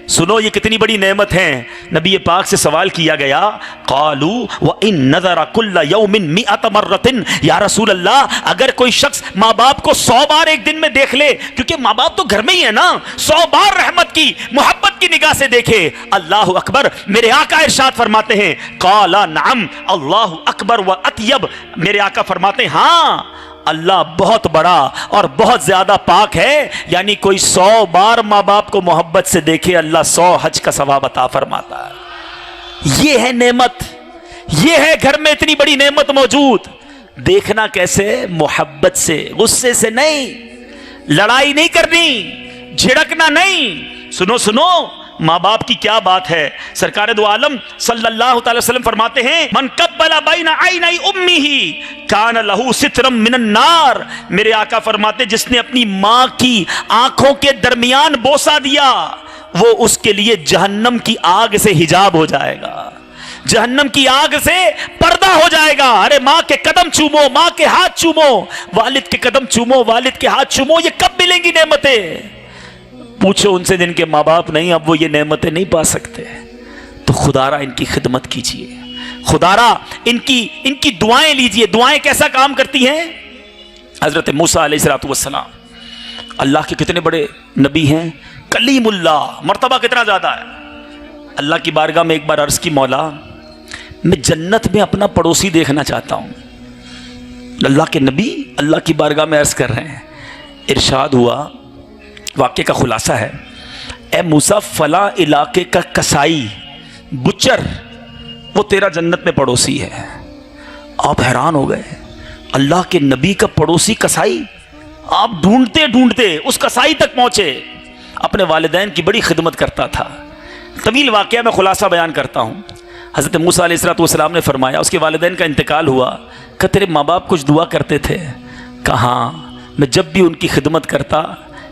सुनो ये कितनी बड़ी नेमत है। नबी पाक से सवाल किया गया, कालू व इन नज़रा कुल्ला यौमिन मिअत मर्रतिन, या रसूल अल्लाह अगर कोई शख्स माँ बाप को 100 बार एक दिन में देख ले, क्योंकि माँ बाप तो घर में ही है ना, 100 बार रहमत की मोहब्बत की निगाह से देखे। अल्लाह अकबर, मेरे आका इरशाद फरमाते हैं, काला नाम अल्लाह अकबर व अतयब, मेरे आका फरमाते हैं हाँ अल्लाह बहुत बड़ा और बहुत ज्यादा पाक है। यानी कोई 100 बार माँ बाप को मोहब्बत से देखे, अल्लाह 100 हज का सवाब अता फरमाता है। ये है नेमत, ये है घर में इतनी बड़ी नेमत मौजूद। देखना कैसे? मोहब्बत से, गुस्से से नहीं, लड़ाई नहीं करनी, झिड़कना नहीं। सुनो सुनो माँ बाप की क्या बात है। सरकार दो आलम सल्लल्लाहु अलैहि वसल्लम फरमाते हैं, मन कब्बला बैना आइनै उम्मिही कान लहू सित्रम मिनन नार। मेरे आका फरमाते जिसने अपनी माँ की आंखों के दरमियान बोसा दिया, वो उसके लिए जहन्नम की आग से हिजाब हो जाएगा, जहन्नम की आग से पर्दा हो जाएगा। अरे माँ के कदम चूमो, माँ के हाथ चूमो, वालिद के कदम चूमो, वालिद के हाथ चूमो। ये कब मिलेंगी नेमतें? पूछो उनसे जिनके माँ बाप नहीं, अब वो ये नेमतें नहीं पा सकते। तो खुदारा इनकी खिदमत कीजिए, खुदारा इनकी दुआएं लीजिए। दुआएं कैसा काम करती हैं? हजरत मूसा अलैहिस्सलाम अल्लाह के कितने बड़े नबी हैं, कलीमुल्लाह, मर्तबा कितना ज्यादा है। अल्लाह की बारगाह में एक बार अर्ज की, मौला मैं जन्नत में अपना पड़ोसी देखना चाहता हूं। अल्लाह के नबी अल्लाह की बारगाह में अर्ज कर रहे हैं। इरशाद हुआ, वाक़े का खुलासा है, ए मूसा फला इलाके का कसाई बुचर वो तेरा जन्नत में पड़ोसी है। आप हैरान हो गए, अल्लाह के नबी का पड़ोसी कसाई। आप ढूंढते ढूंढते उस कसाई तक पहुंचे। अपने वालिदैन की बड़ी खिदमत करता था। तवील वाक़या में खुलासा बयान करता हूँ। हज़रत मूसा अलैहिस्सलाम ने फरमाया, उसके वालिदैन का इंतकाल हुआ, कि तेरे माँ बाप कुछ दुआ करते थे। कहाँ मैं जब भी उनकी खिदमत करता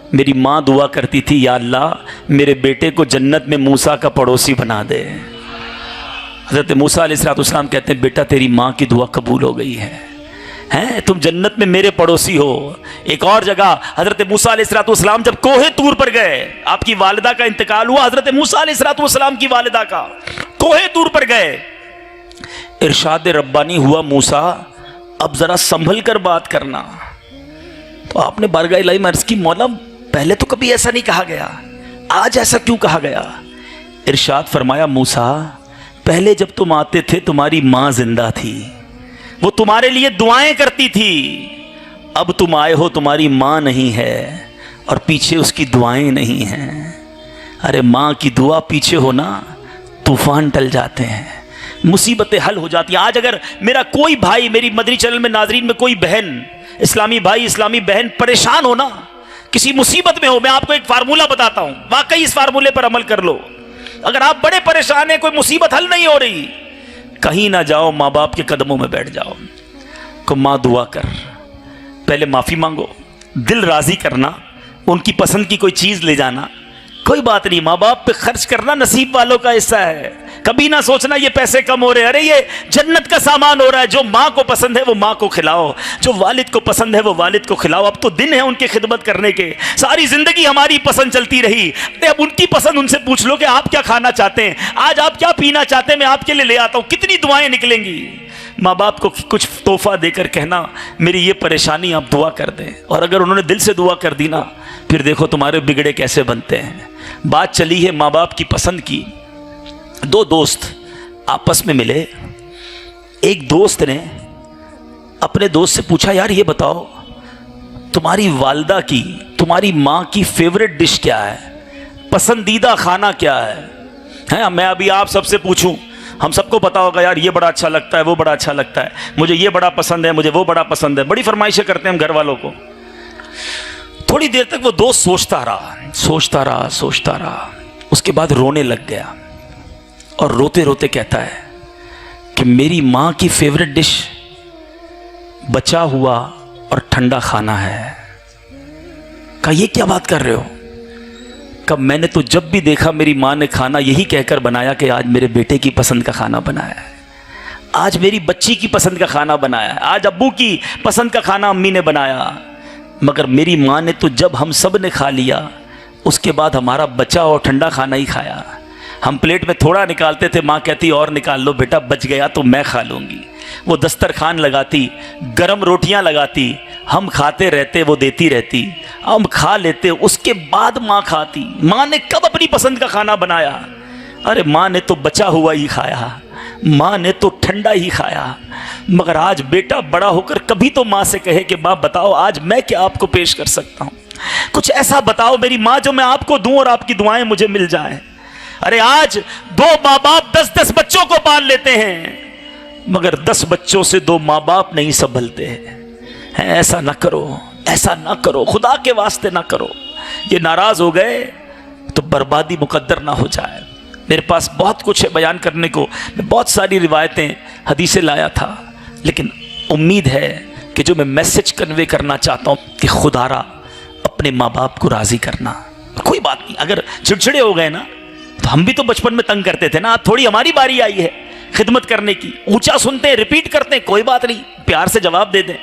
मेरी माँ दुआ करती थी, या अल्लाह मेरे बेटे को जन्नत में मूसा का पड़ोसी बना दे। हज़रत मूसा अलैहिस्सलाम कहते हैं, बेटा तेरी माँ की दुआ कबूल हो गई है, तुम जन्नत में मेरे पड़ोसी हो। एक और जगह हज़रत मूसा अलैहिस्सलाम जब कोहे तूर पर गए, आपकी वालिदा का इंतकाल हुआ, हज़रत मूसा अलैहिस्सलाम की वालिदा का, कोहे तूर पर गए, इरशाद रब्बानी हुआ, मूसा अब ज़रा संभल कर बात करना। तो आपने बारगाह इलाही में अर्ज़ की, मौला पहले तो कभी ऐसा नहीं कहा गया, आज ऐसा क्यों कहा गया? इरशाद फरमाया, मूसा पहले जब तुम आते थे तुम्हारी माँ जिंदा थी, वो तुम्हारे लिए दुआएं करती थी, अब तुम आए हो तुम्हारी माँ नहीं है और पीछे उसकी दुआएं नहीं हैं। अरे माँ की दुआ पीछे हो ना, तूफान टल जाते हैं, मुसीबतें हल हो जाती हैं। आज अगर मेरा कोई भाई, मेरी मदनी चैनल में नाजरीन में कोई बहन, इस्लामी भाई इस्लामी बहन परेशान हो ना, किसी मुसीबत में हो, मैं आपको एक फार्मूला बताता हूं, वाकई इस फार्मूले पर अमल कर लो। अगर आप बड़े परेशान हैं, कोई मुसीबत हल नहीं हो रही, कहीं ना जाओ, माँ बाप के कदमों में बैठ जाओ, को माँ दुआ कर, पहले माफ़ी मांगो, दिल राज़ी करना, उनकी पसंद की कोई चीज़ ले जाना, कोई बात नहीं, माँ बाप पे खर्च करना नसीब वालों का हिस्सा है। कभी ना सोचना ये पैसे कम हो रहे हैं, अरे ये जन्नत का सामान हो रहा है। जो माँ को पसंद है वो माँ को खिलाओ, जो वालिद को पसंद है वो वालिद को खिलाओ। अब तो दिन है उनकी खिदमत करने के, सारी ज़िंदगी हमारी पसंद चलती रही, अब उनकी पसंद उनसे पूछ लो कि आप क्या खाना चाहते हैं, आज आप क्या पीना चाहते हैं, मैं आपके लिए ले आता हूँ। कितनी दुआएं निकलेंगी। माँ बाप को कुछ तोहफा देकर कहना, मेरी ये परेशानी आप दुआ कर दें, और अगर उन्होंने दिल से दुआ कर दी ना, फिर देखो तुम्हारे बिगड़े कैसे बनते हैं। बात चली है माँ बाप की पसंद की। दो दोस्त आपस में मिले, एक दोस्त ने अपने दोस्त से पूछा, यार ये बताओ तुम्हारी वालिदा की, तुम्हारी माँ की फेवरेट डिश क्या है, पसंदीदा खाना क्या है? मैं अभी आप सबसे पूछूं, हम सबको पता होगा, यार ये बड़ा अच्छा लगता है, वो बड़ा अच्छा लगता है, मुझे ये बड़ा पसंद है, मुझे वो बड़ा पसंद है, बड़ी फरमाइशें करते हैं हम घर वालों को। थोड़ी देर तक वो दोस्त सोचता रहा, उसके बाद रोने लग गया और रोते रोते कहता है कि मेरी माँ की फेवरेट डिश बचा हुआ और ठंडा खाना है। कहा ये क्या बात कर रहे हो? कब मैंने तो जब भी देखा मेरी माँ ने खाना यही कहकर बनाया कि आज मेरे बेटे की पसंद का खाना बनाया है, आज मेरी बच्ची की पसंद का खाना बनाया है, आज अब्बू की पसंद का खाना अम्मी ने बनाया। मगर मेरी माँ ने तो जब हम सब ने खा लिया, उसके बाद हमारा बचा और ठंडा खाना ही खाया। हम प्लेट में थोड़ा निकालते थे, माँ कहती और निकाल लो बेटा, बच गया तो मैं खा लूँगी। वो दस्तरखान लगाती, गरम रोटियां लगाती, हम खाते रहते, वो देती रहती, हम खा लेते, उसके बाद माँ खाती। माँ ने कब अपनी पसंद का खाना बनाया? अरे माँ ने तो बचा हुआ ही खाया, माँ ने तो ठंडा ही खाया। मगर आज बेटा बड़ा होकर कभी तो माँ से कहे कि माँ बताओ आज मैं क्या आपको पेश कर सकता हूँ, कुछ ऐसा बताओ मेरी माँ जो मैं आपको दूं और आपकी दुआएं मुझे मिल जाएं। अरे आज 2 माँ बाप 10-10 बच्चों को पाल लेते हैं, मगर 10 बच्चों से 2 माँ बाप नहीं संभलते हैं। ऐसा ना करो, ऐसा ना करो, खुदा के वास्ते ना करो। ये नाराज हो गए तो बर्बादी मुकद्दर ना हो जाए। मेरे पास बहुत कुछ है बयान करने को, मैं बहुत सारी रिवायतें हदीसें लाया था, लेकिन उम्मीद है कि जो मैं मैसेज कन्वे करना चाहता हूँ कि खुदारा अपने माँ बाप को राज़ी करना। कोई बात नहीं, अगर चिड़चिड़े हो गए ना, तो हम भी तो बचपन में तंग करते थे ना, अब थोड़ी हमारी बारी आई है खिदमत करने की। ऊंचा सुनते हैं, रिपीट करते हैं, कोई बात नहीं, प्यार से जवाब दे दें।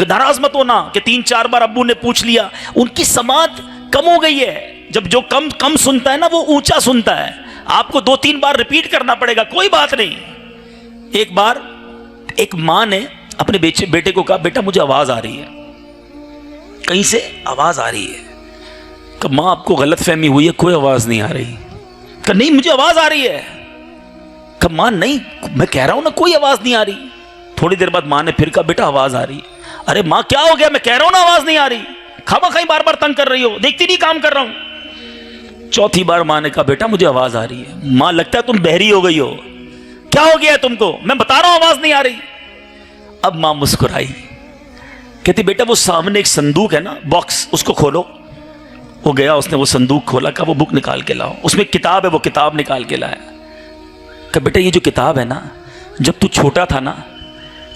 नाराज मत होना कि 3-4 बार अब्बू ने पूछ लिया। उनकी समात कम हो गई है, जब जो कम सुनता है ना वो ऊंचा सुनता है, आपको 2-3 बार रिपीट करना पड़ेगा, कोई बात नहीं। एक बार एक माँ ने अपने बेटे को कहा, बेटा मुझे आवाज आ रही है, कहीं से आवाज आ रही है। कहा माँ आपको गलत फहमी हुई है, कोई आवाज नहीं आ रही। कहा नहीं मुझे आवाज आ रही है। कहा माँ नहीं, मैं कह रहा हूं ना कोई आवाज नहीं आ रही। थोड़ी देर बाद माँ ने फिर कहा बेटा आवाज आ रही है। अरे माँ क्या हो गया, मैं कह रहा हूं ना आवाज नहीं आ रही, खामखा बार बार तंग कर रही हो, देखती नहीं काम कर रहा हूं। चौथी बार माँ ने कहा बेटा मुझे आवाज आ रही है। माँ लगता है तुम बहरी हो गई हो, क्या हो गया है तुमको, मैं बता रहा हूं आवाज नहीं आ रही। अब माँ मुस्कुराई, कहती बेटा वो सामने एक संदूक है ना, बॉक्स, उसको खोलो। वो गया, उसने वो संदूक खोला, कहा वो बुक निकाल के लाओ, उसमें किताब है, वो किताब निकाल के लाया। कहा बेटा ये जो किताब है ना, जब तू छोटा था ना,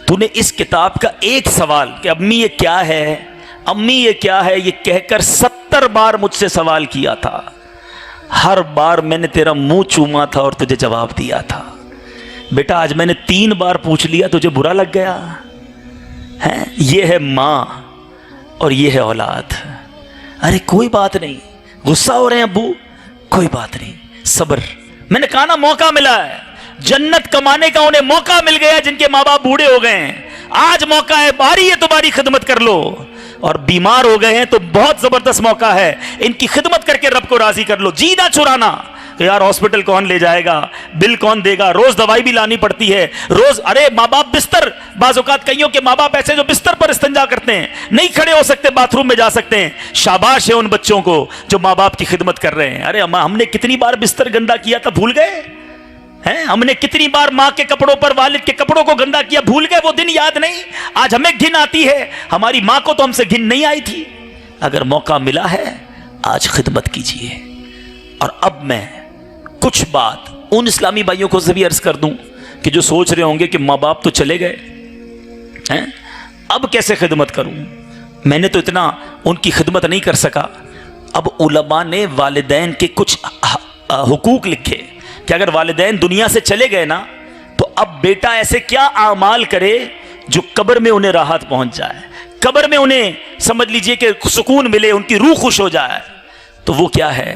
तूने इस किताब का एक सवाल कि अम्मी ये क्या है, अम्मी ये क्या है, ये कहकर 70 बार मुझसे सवाल किया था, हर बार मैंने तेरा मुंह चूमा था और तुझे जवाब दिया था। बेटा आज मैंने 3 बार पूछ लिया, तुझे बुरा लग गया है? ये है माँ और ये है औलाद। अरे कोई बात नहीं, गुस्सा हो रहे हैं अब्बू, कोई बात नहीं, सब्र। मैंने कहा ना मौका मिला है, जन्नत कमाने का उन्हें मौका मिल गया जिनके माँ बाप बूढ़े हो गए हैं। आज मौका है, बारी है तुम्हारी, खिदमत कर लो। और बीमार हो गए हैं तो बहुत जबरदस्त मौका है, इनकी खिदमत करके रब को राजी कर लो। जी ना चुराना कि यार हॉस्पिटल कौन ले जाएगा, बिल कौन देगा, रोज दवाई भी लानी पड़ती है रोज। अरे माँ बाप बिस्तर, बाज़ औक़ात कईयों के माँ बाप ऐसे जो बिस्तर पर इस्तिंजा करते हैं, नहीं खड़े हो सकते, बाथरूम में जा सकते हैं। शाबाश है उन बच्चों को जो माँ बाप की खिदमत कर रहे हैं। अरे हमने कितनी बार बिस्तर गंदा किया था, भूल गए हैं? हमने कितनी बार माँ के कपड़ों पर, वालिद के कपड़ों को गंदा किया, भूल गए? वो दिन याद नहीं? आज हमें घिन आती है, हमारी माँ को तो हमसे घिन नहीं आई थी। अगर मौका मिला है आज खिदमत कीजिए। और अब मैं कुछ बात उन इस्लामी भाइयों को से भी अर्ज कर दूं कि जो सोच रहे होंगे कि माँ बाप तो चले गए हैं, अब कैसे खिदमत करूं, मैंने तो इतना उनकी खिदमत नहीं कर सका। अब उलमा ने वालिदैन के कुछ हुकूक लिखे कि अगर वालिदैन दुनिया से चले गए ना, तो अब बेटा ऐसे क्या आमाल करे जो कब्र में उन्हें राहत पहुंच जाए, कब्र में उन्हें समझ लीजिए कि सुकून मिले, उनकी रूह खुश हो जाए। तो वो क्या है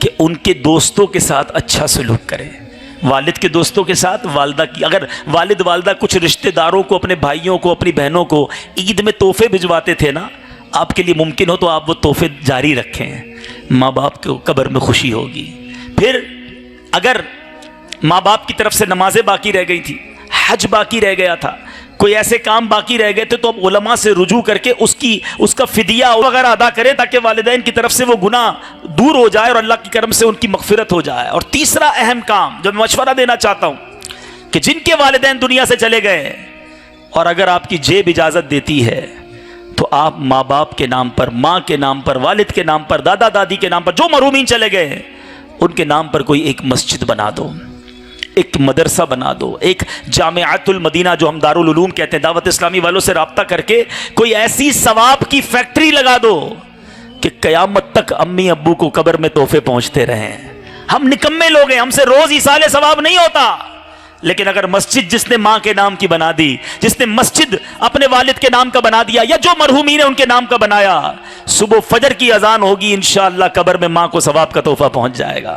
कि उनके दोस्तों के साथ अच्छा सलूक करें। वालिद के दोस्तों के साथ, वालदा की, अगर वालिद वालदा कुछ रिश्तेदारों को, अपने भाइयों को, अपनी बहनों को ईद में तोहफे भिजवाते थे ना, आपके लिए मुमकिन हो तो आप वो तोहफे जारी रखें, माँ बाप को कब्र में खुशी होगी। फिर अगर माँ बाप की तरफ से नमाजें बाकी रह गई थी, हज बाकी रह गया था, कोई ऐसे काम बाकी रह गए थे, तो अब उलमा से रुजू करके उसका फिदिया वगैरह अदा करें ताकि वालिदैन की तरफ से वो गुनाह दूर हो जाए और अल्लाह की करम से उनकी मगफिरत हो जाए। और तीसरा अहम काम जो मैं मशवरा देना चाहता हूँ कि जिनके वालिदैन दुनिया से चले गए और अगर आपकी जेब इजाज़त देती है तो आप माँ बाप के नाम पर, माँ के नाम पर, वालिद के नाम पर, दादा दादी के नाम पर, जो मरूमीन चले गए उनके नाम पर कोई एक मस्जिद बना दो, एक मदरसा बना दो, एक जामिअतुल मदीना जो हम दारुल उलूम कहते हैं, दावत इस्लामी वालों से राब्ता करके कोई ऐसी सवाब की फैक्ट्री लगा दो कि क़यामत तक अम्मी अब्बू को कब्र में तोहफे पहुंचते रहें। हम निकम्मे लोग हैं, हमसे रोज इसाले सवाब नहीं होता, लेकिन अगर मस्जिद जिसने माँ के नाम की बना दी, जिसने मस्जिद अपने वालिद के नाम का बना दिया या जो मरहूमीन है उनके नाम का बनाया, सुबह फजर की अजान होगी, इंशाअल्लाह कब्र में माँ को सवाब का तोहफा पहुंच जाएगा।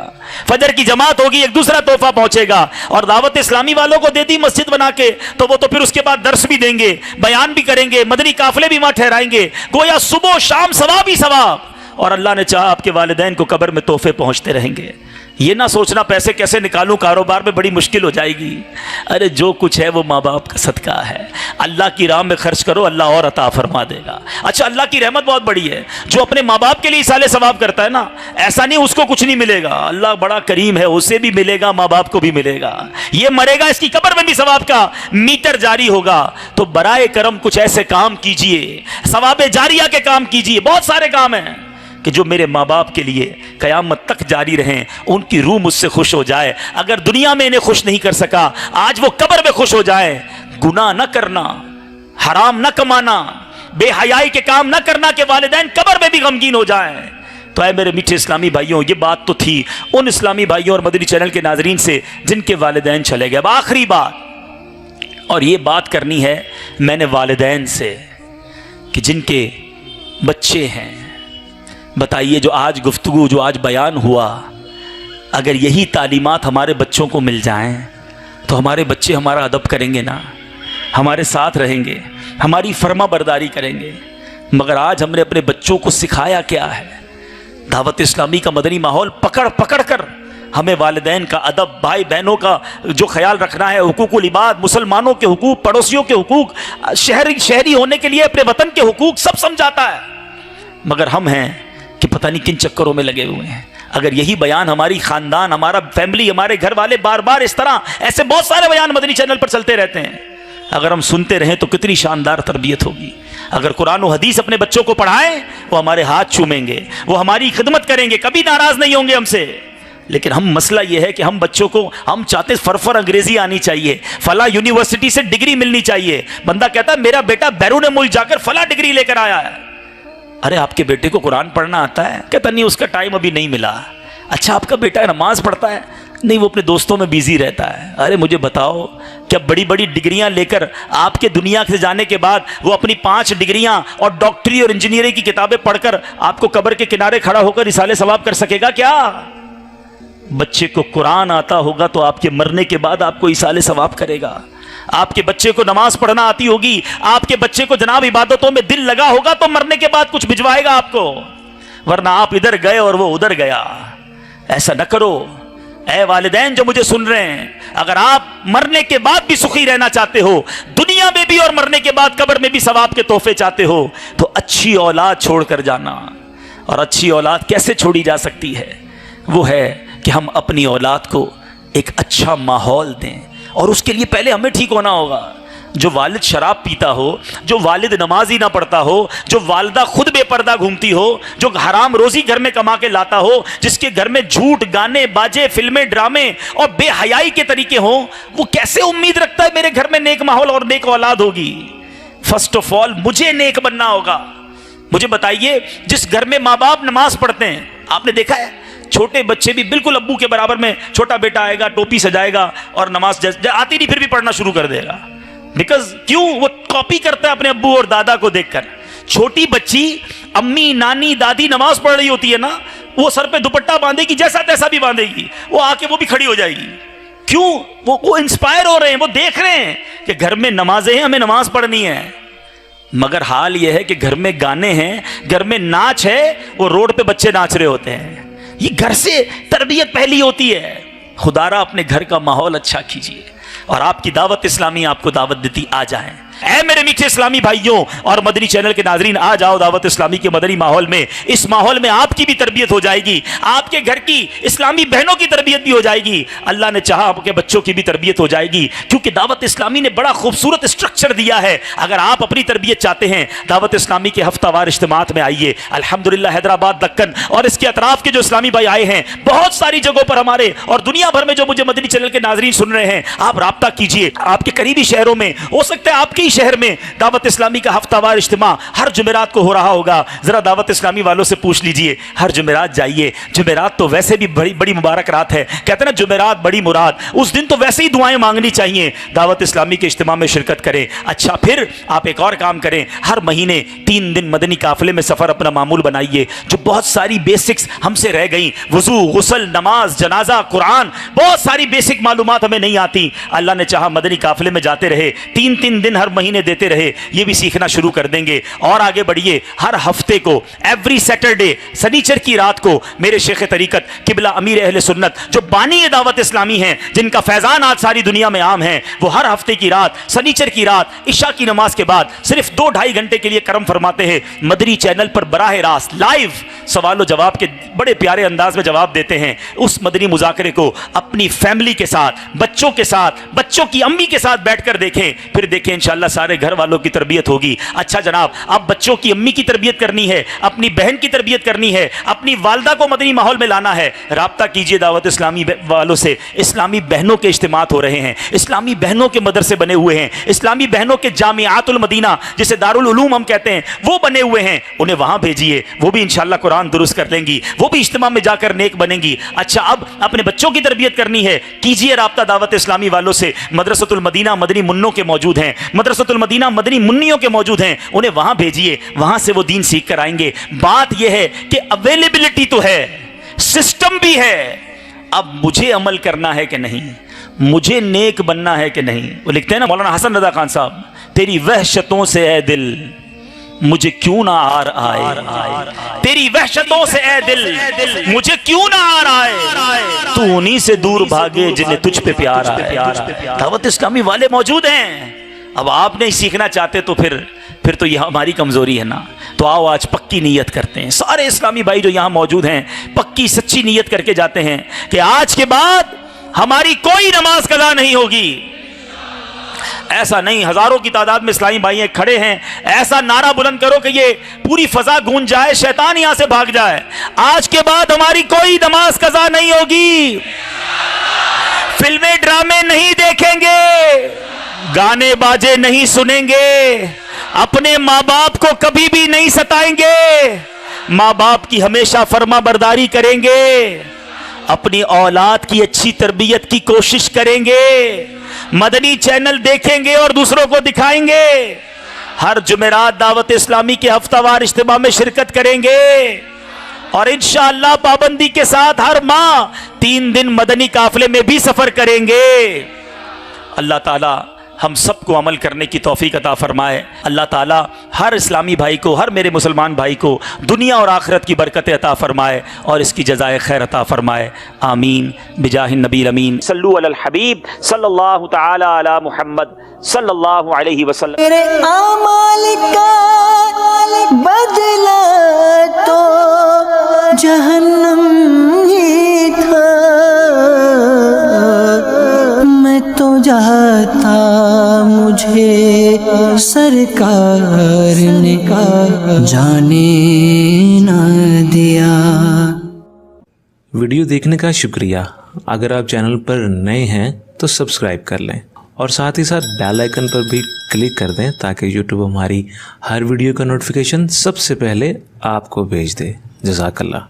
फजर की जमात होगी, एक दूसरा तोहफा पहुंचेगा। और दावत इस्लामी वालों को दे दी मस्जिद बना के, तो वो तो फिर उसके बाद दर्स भी देंगे, बयान भी करेंगे, मदनी काफिले भी वहां ठहराएंगे, गोया सुबह शाम सवाब ही सवाब। और अल्लाह ने चाहा आपके वालिदैन को कब्र में तोहफे पहुंचते रहेंगे। ये ना सोचना पैसे कैसे निकालूं, कारोबार में बड़ी मुश्किल हो जाएगी। अरे जो कुछ है वो माँ बाप का सदका है, अल्लाह की राह में खर्च करो, अल्लाह और अता फरमा देगा। अच्छा, अल्लाह की रहमत बहुत बड़ी है, जो अपने माँ बाप के लिए इसाले सवाब करता है ना, ऐसा नहीं उसको कुछ नहीं मिलेगा, अल्लाह बड़ा करीम है, उसे भी मिलेगा, माँ बाप को भी मिलेगा। ये मरेगा, इसकी कब्र में भी सवाब का मीटर जारी होगा। तो बराए करम कुछ ऐसे काम कीजिए, सवाबे जारिया के काम कीजिए, बहुत सारे काम हैं कि जो मेरे माँ बाप के लिए क़यामत तक जारी रहें, उनकी रूह मुझसे खुश हो जाए। अगर दुनिया में इन्हें खुश नहीं कर सका, आज वो कब्र में खुश हो जाए। गुनाह न करना, हराम न कमाना, बेहयाई के काम न करना कि वालिदैन कब्र में भी गमगीन हो जाए। तो ऐ मेरे मीठे इस्लामी भाइयों, ये बात तो थी उन इस्लामी भाइयों और मदनी चैनल के नाजरीन से जिनके वालिदैन चले गए। अब आखिरी बात, और ये बात करनी है मैंने वालिदैन से कि जिनके बच्चे हैं। बताइए, जो आज गुफ्तगू, जो आज बयान हुआ, अगर यही तालीमात हमारे बच्चों को मिल जाएं तो हमारे बच्चे हमारा अदब करेंगे ना, हमारे साथ रहेंगे, हमारी फर्मा बरदारी करेंगे। मगर आज हमने अपने बच्चों को सिखाया क्या है? दावत इस्लामी का मदनी माहौल पकड़ पकड़ कर हमें वालिदैन का अदब, भाई बहनों का जो ख्याल रखना है, हुकूकुल इबाद, मुसलमानों के हुकूक, पड़ोसियों के हुकूक, शहरी होने के लिए अपने वतन के हुकूक सब समझाता है। मगर हम हैं कि पता नहीं किन चक्करों में लगे हुए हैं। अगर यही बयान हमारी खानदान, हमारा फैमिली, हमारे घर वाले बार बार इस तरह, ऐसे बहुत सारे बयान मदनी चैनल पर चलते रहते हैं, अगर हम सुनते रहें तो कितनी शानदार तरबियत होगी। अगर कुरान और हदीस अपने बच्चों को पढ़ाएं, वो हमारे हाथ चूमेंगे, वो हमारी खिदमत करेंगे, कभी नाराज नहीं होंगे हमसे। लेकिन हम मसला ये है कि हम बच्चों को, हम चाहते फरफर अंग्रेजी आनी चाहिए, फला यूनिवर्सिटी से डिग्री मिलनी चाहिए। बंदा कहता है मेरा बेटा बैरून मुल्क जाकर फला डिग्री लेकर आया है। अरे आपके बेटे को कुरान पढ़ना आता है? कहता नहीं, उसका टाइम अभी नहीं मिला। अच्छा, आपका बेटा नमाज पढ़ता है? नहीं, वो अपने दोस्तों में बिजी रहता है। अरे मुझे बताओ, क्या बड़ी बड़ी डिग्रियां लेकर आपके दुनिया से जाने के बाद वो अपनी 5 डिग्रियां और डॉक्टरी और इंजीनियरिंग की किताबें पढ़कर आपको कब्र के किनारे खड़ा होकर इसाले सवाब कर सकेगा क्या? बच्चे को कुरान आता होगा तो आपके मरने के बाद आपको इसाले सवाब करेगा। आपके बच्चे को नमाज पढ़ना आती होगी, आपके बच्चे को जनाब इबादतों में दिल लगा होगा तो मरने के बाद कुछ भिजवाएगा आपको, वरना आप इधर गए और वो उधर गया। ऐसा न करो। ऐ वालिदैन जो मुझे सुन रहे हैं, अगर आप मरने के बाद भी सुखी रहना चाहते हो, दुनिया में भी और मरने के बाद कब्र में भी सवाब के तोहफे चाहते हो, तो अच्छी औलाद छोड़कर जाना। और अच्छी औलाद कैसे छोड़ी जा सकती है? वो है कि हम अपनी औलाद को एक अच्छा माहौल दें, और उसके लिए पहले हमें ठीक होना होगा। जो वालिद शराब पीता हो, जो वालिद नमाज ही ना पढ़ता हो, जो वालिदा खुद बेपर्दा घूमती हो, जो हराम रोजी घर में कमा के लाता हो, जिसके घर में झूठ, गाने बाजे, फिल्में, ड्रामे और बेहयाई के तरीके हो, वो कैसे उम्मीद रखता है मेरे घर में नेक माहौल और नेक औलाद होगी? फर्स्ट ऑफ ऑल मुझे नेक बनना होगा। मुझे बताइए, जिस घर में माँ बाप नमाज पढ़ते हैं, आपने देखा है छोटे बच्चे भी बिल्कुल अब्बू के बराबर में, छोटा बेटा आएगा, टोपी सजाएगा और नमाज आती नहीं फिर भी पढ़ना शुरू कर देगा। बिकॉज क्यों? वो कॉपी करता है अपने अब्बू और दादा को देखकर। छोटी बच्ची अम्मी, नानी, दादी नमाज पढ़ रही होती है ना, वो सर पे दुपट्टा बांधेगी, जैसा तैसा भी बांधेगी, वो आके वो भी खड़ी हो जाएगी। क्यों? वो इंस्पायर हो रहे हैं, वो देख रहे हैं कि घर में नमाजें हैं, हमें नमाज पढ़नी है। मगर हाल यह है कि घर में गाने हैं, घर में नाच है, वो रोड पे बच्चे नाच रहे होते हैं। ये घर से तरबियत पहली होती है। खुदारा अपने घर का माहौल अच्छा कीजिए, और आपकी दावत इस्लामी आपको दावत देती, आ जाएं। ऐ मेरे मीठे इस्लामी भाइयों और मदनी चैनल के नाजरीन, आ जाओ दावत इस्लामी के मदनी माहौल में। इस माहौल में आपकी भी तरबियत हो जाएगी, आपके घर की इस्लामी बहनों की तरबियत भी हो जाएगी, अल्लाह ने चाहा आपके बच्चों की भी तरबियत हो जाएगी, क्योंकि दावत इस्लामी ने बड़ा खूबसूरत स्ट्रक्चर दिया है। अगर आप अपनी तरबियत चाहते हैं, दावत इस्लामी के हफ्तावार इज्तिमात में आइए। अल्हम्दुलिल्लाह हैदराबाद, दक्कन और इसके अतराफ के जो इस्लामी भाई आए हैं, बहुत सारी जगहों पर हमारे और दुनिया भर में जो मुझे मदनी चैनल के नाजरीन सुन रहे हैं, आप राब्ता कीजिए। आपके करीबी शहरों में, हो सकता है आपके शहर में दावत इस्लामी का हफ्तावार इज्तिमा हर जुमेरात को हो रहा होगा। जरा दावत इस्लामी वालों से पूछ लीजिए, हर जुमेरात जाइए। जुमेरात तो वैसे भी बड़ी बड़ी मुबारक रात है, कहते हैं ना जुमेरात बड़ी मुराद, उस दिन तो वैसे ही दुआएं मांगनी चाहिए। दावत इस्लामी के इज्तिमा में शिरकत करें। अच्छा, फिर आप एक और काम करें, हर महीने 3 दिन मदनी काफिले में सफर अपना मामूल बनाइए। जो बहुत सारी बेसिक्स हमसे रह गई, वजू, गुस्ल, नमाज, जनाजा, कुरान, बहुत सारी बेसिक मालूमात हमें नहीं आती, अल्लाह ने चाहा मदनी काफिले में जाते रहे, 3-3 दिन हर महीने देते रहे, ये भी सीखना शुरू कर देंगे। और आगे बढ़िए, हर हफ्ते को एवरी सैटरडे, शनिचर की रात को मेरे शेख तरीकत किबला अमीर अहले सुन्नत जो बानी दावत इस्लामी हैं, जिनका फैजान आज सारी दुनिया में आम है, वो हर हफ्ते की रात, शनिचर की रात, इशा की नमाज के बाद सिर्फ 2-2.5 घंटे के लिए करम फरमाते हैं। मदनी चैनल पर बराह रास्त लाइव सवाल जवाब के बड़े प्यारे अंदाज में जवाब देते हैं। उस मदनी मुजाकरे को अपनी फैमिली के साथ, बच्चों के साथ, बच्चों की अम्मी के साथ बैठकर देखें, फिर देखें इंशाअल्लाह सारे घर वालों की तरबियत होगी। अच्छा जनाब, आप बच्चों की अम्मी की तरबियत करनी है, अपनी बहन की तरबियत करनी है, अपनी वालदा को मदनी माहौल में लाना है, राब्ता कीजिए दावत इस्लामी वालों से। इस्लामी बहनों के इज्तिमात हो रहे हैं, इस्लामी बहनों के मदरसे बने हुए हैं, इस्लामी बहनों के जामियातुल मदीना जिसे दारुल उलूम हम कहते हैं, वो बने हुए हैं। उन्हें वहां भेजिए, वो भी इंशाअल्लाह कुरान दुरुस्त कर लेंगी, वो भी इज्तिमा में जाकर नेक बनेंगी। अच्छा, अब अपने बच्चों की तरबियत करनी है, कीजिए राब्ता दावत इस्लामी वालों से। मदरसतुल मदीना मदनी मुन्नों के मौजूद हैं, मदरसतुल मदीना मदनी मुन्नियों के मौजूद हैं, उन्हें वहां भेजिए, वहां से वो दीन सीख कर आएंगे। बात यह है कि अवेलेबिलिटी तो है, सिस्टम भी है, अब मुझे अमल करना है कि नहीं, मुझे नेक बनना है कि नहीं। वो लिखते हैं ना मौलाना हसन रजा खान साहब, तेरी वहशतों से ए दिल मुझे क्यों ना आर आए, तेरी वहशतों से ए दिल मुझे क्यों ना आर आए, तू उन्हीं से दूर भागे जिन्हें तुझ पे प्यार आए। दावत इस्लामी वाले मौजूद हैं। अब आप नहीं सीखना चाहते तो फिर तो यह हमारी कमजोरी है ना। तो आओ आज पक्की नीयत करते हैं, सारे इस्लामी भाई जो यहाँ मौजूद हैं पक्की सच्ची नीयत करके जाते हैं कि आज के बाद हमारी कोई नमाज कज़ा नहीं होगी। ऐसा नहीं, हजारों की तादाद में इस्लामी भाई खड़े हैं, ऐसा नारा बुलंद करो कि ये पूरी फजा गूंज जाए, शैतान यहां से भाग जाए। आज के बाद हमारी कोई नमाज कज़ा नहीं होगी, फिल्में ड्रामे नहीं देखेंगे, गाने बाजे नहीं सुनेंगे, अपने माँ बाप को कभी भी नहीं सताएंगे, माँ बाप की हमेशा फर्मा बरदारी करेंगे, अपनी औलाद की अच्छी तरबियत की कोशिश करेंगे, मदनी चैनल देखेंगे और दूसरों को दिखाएंगे, हर जुमेरात दावत इस्लामी के हफ्तावार इज्तिमा में शिरकत करेंगे और इंशाअल्लाह पाबंदी के साथ हर माह 3 दिन मदनी काफिले में भी सफर करेंगे। अल्लाह ताला हम सबको अमल करने की तौफीक अता फरमाए। अल्लाह ताला हर इस्लामी भाई को, हर मेरे मुसलमान भाई को दुनिया और आखिरत की बरकतें अता फरमाए और इसकी जज़ाए खैर अता फरमाए। आमीन बिजाहिन नबी अमीन। सल्लु अलल हबीब सल्लल्लाहु तआला अला मुहम्मद सल्लल्लाहु अलैहि वसल्लम। मेरे आमाल का बदला तो जहन्नम ही था, मैं तो जाता मुझे सरकार ने जाने ना दिया। वीडियो देखने का शुक्रिया। अगर आप चैनल पर नए हैं तो सब्सक्राइब कर लें और साथ ही साथ बेल आइकन पर भी क्लिक कर दें ताकि यूट्यूब हमारी हर वीडियो का नोटिफिकेशन सबसे पहले आपको भेज दे। जज़ाकल्लाह।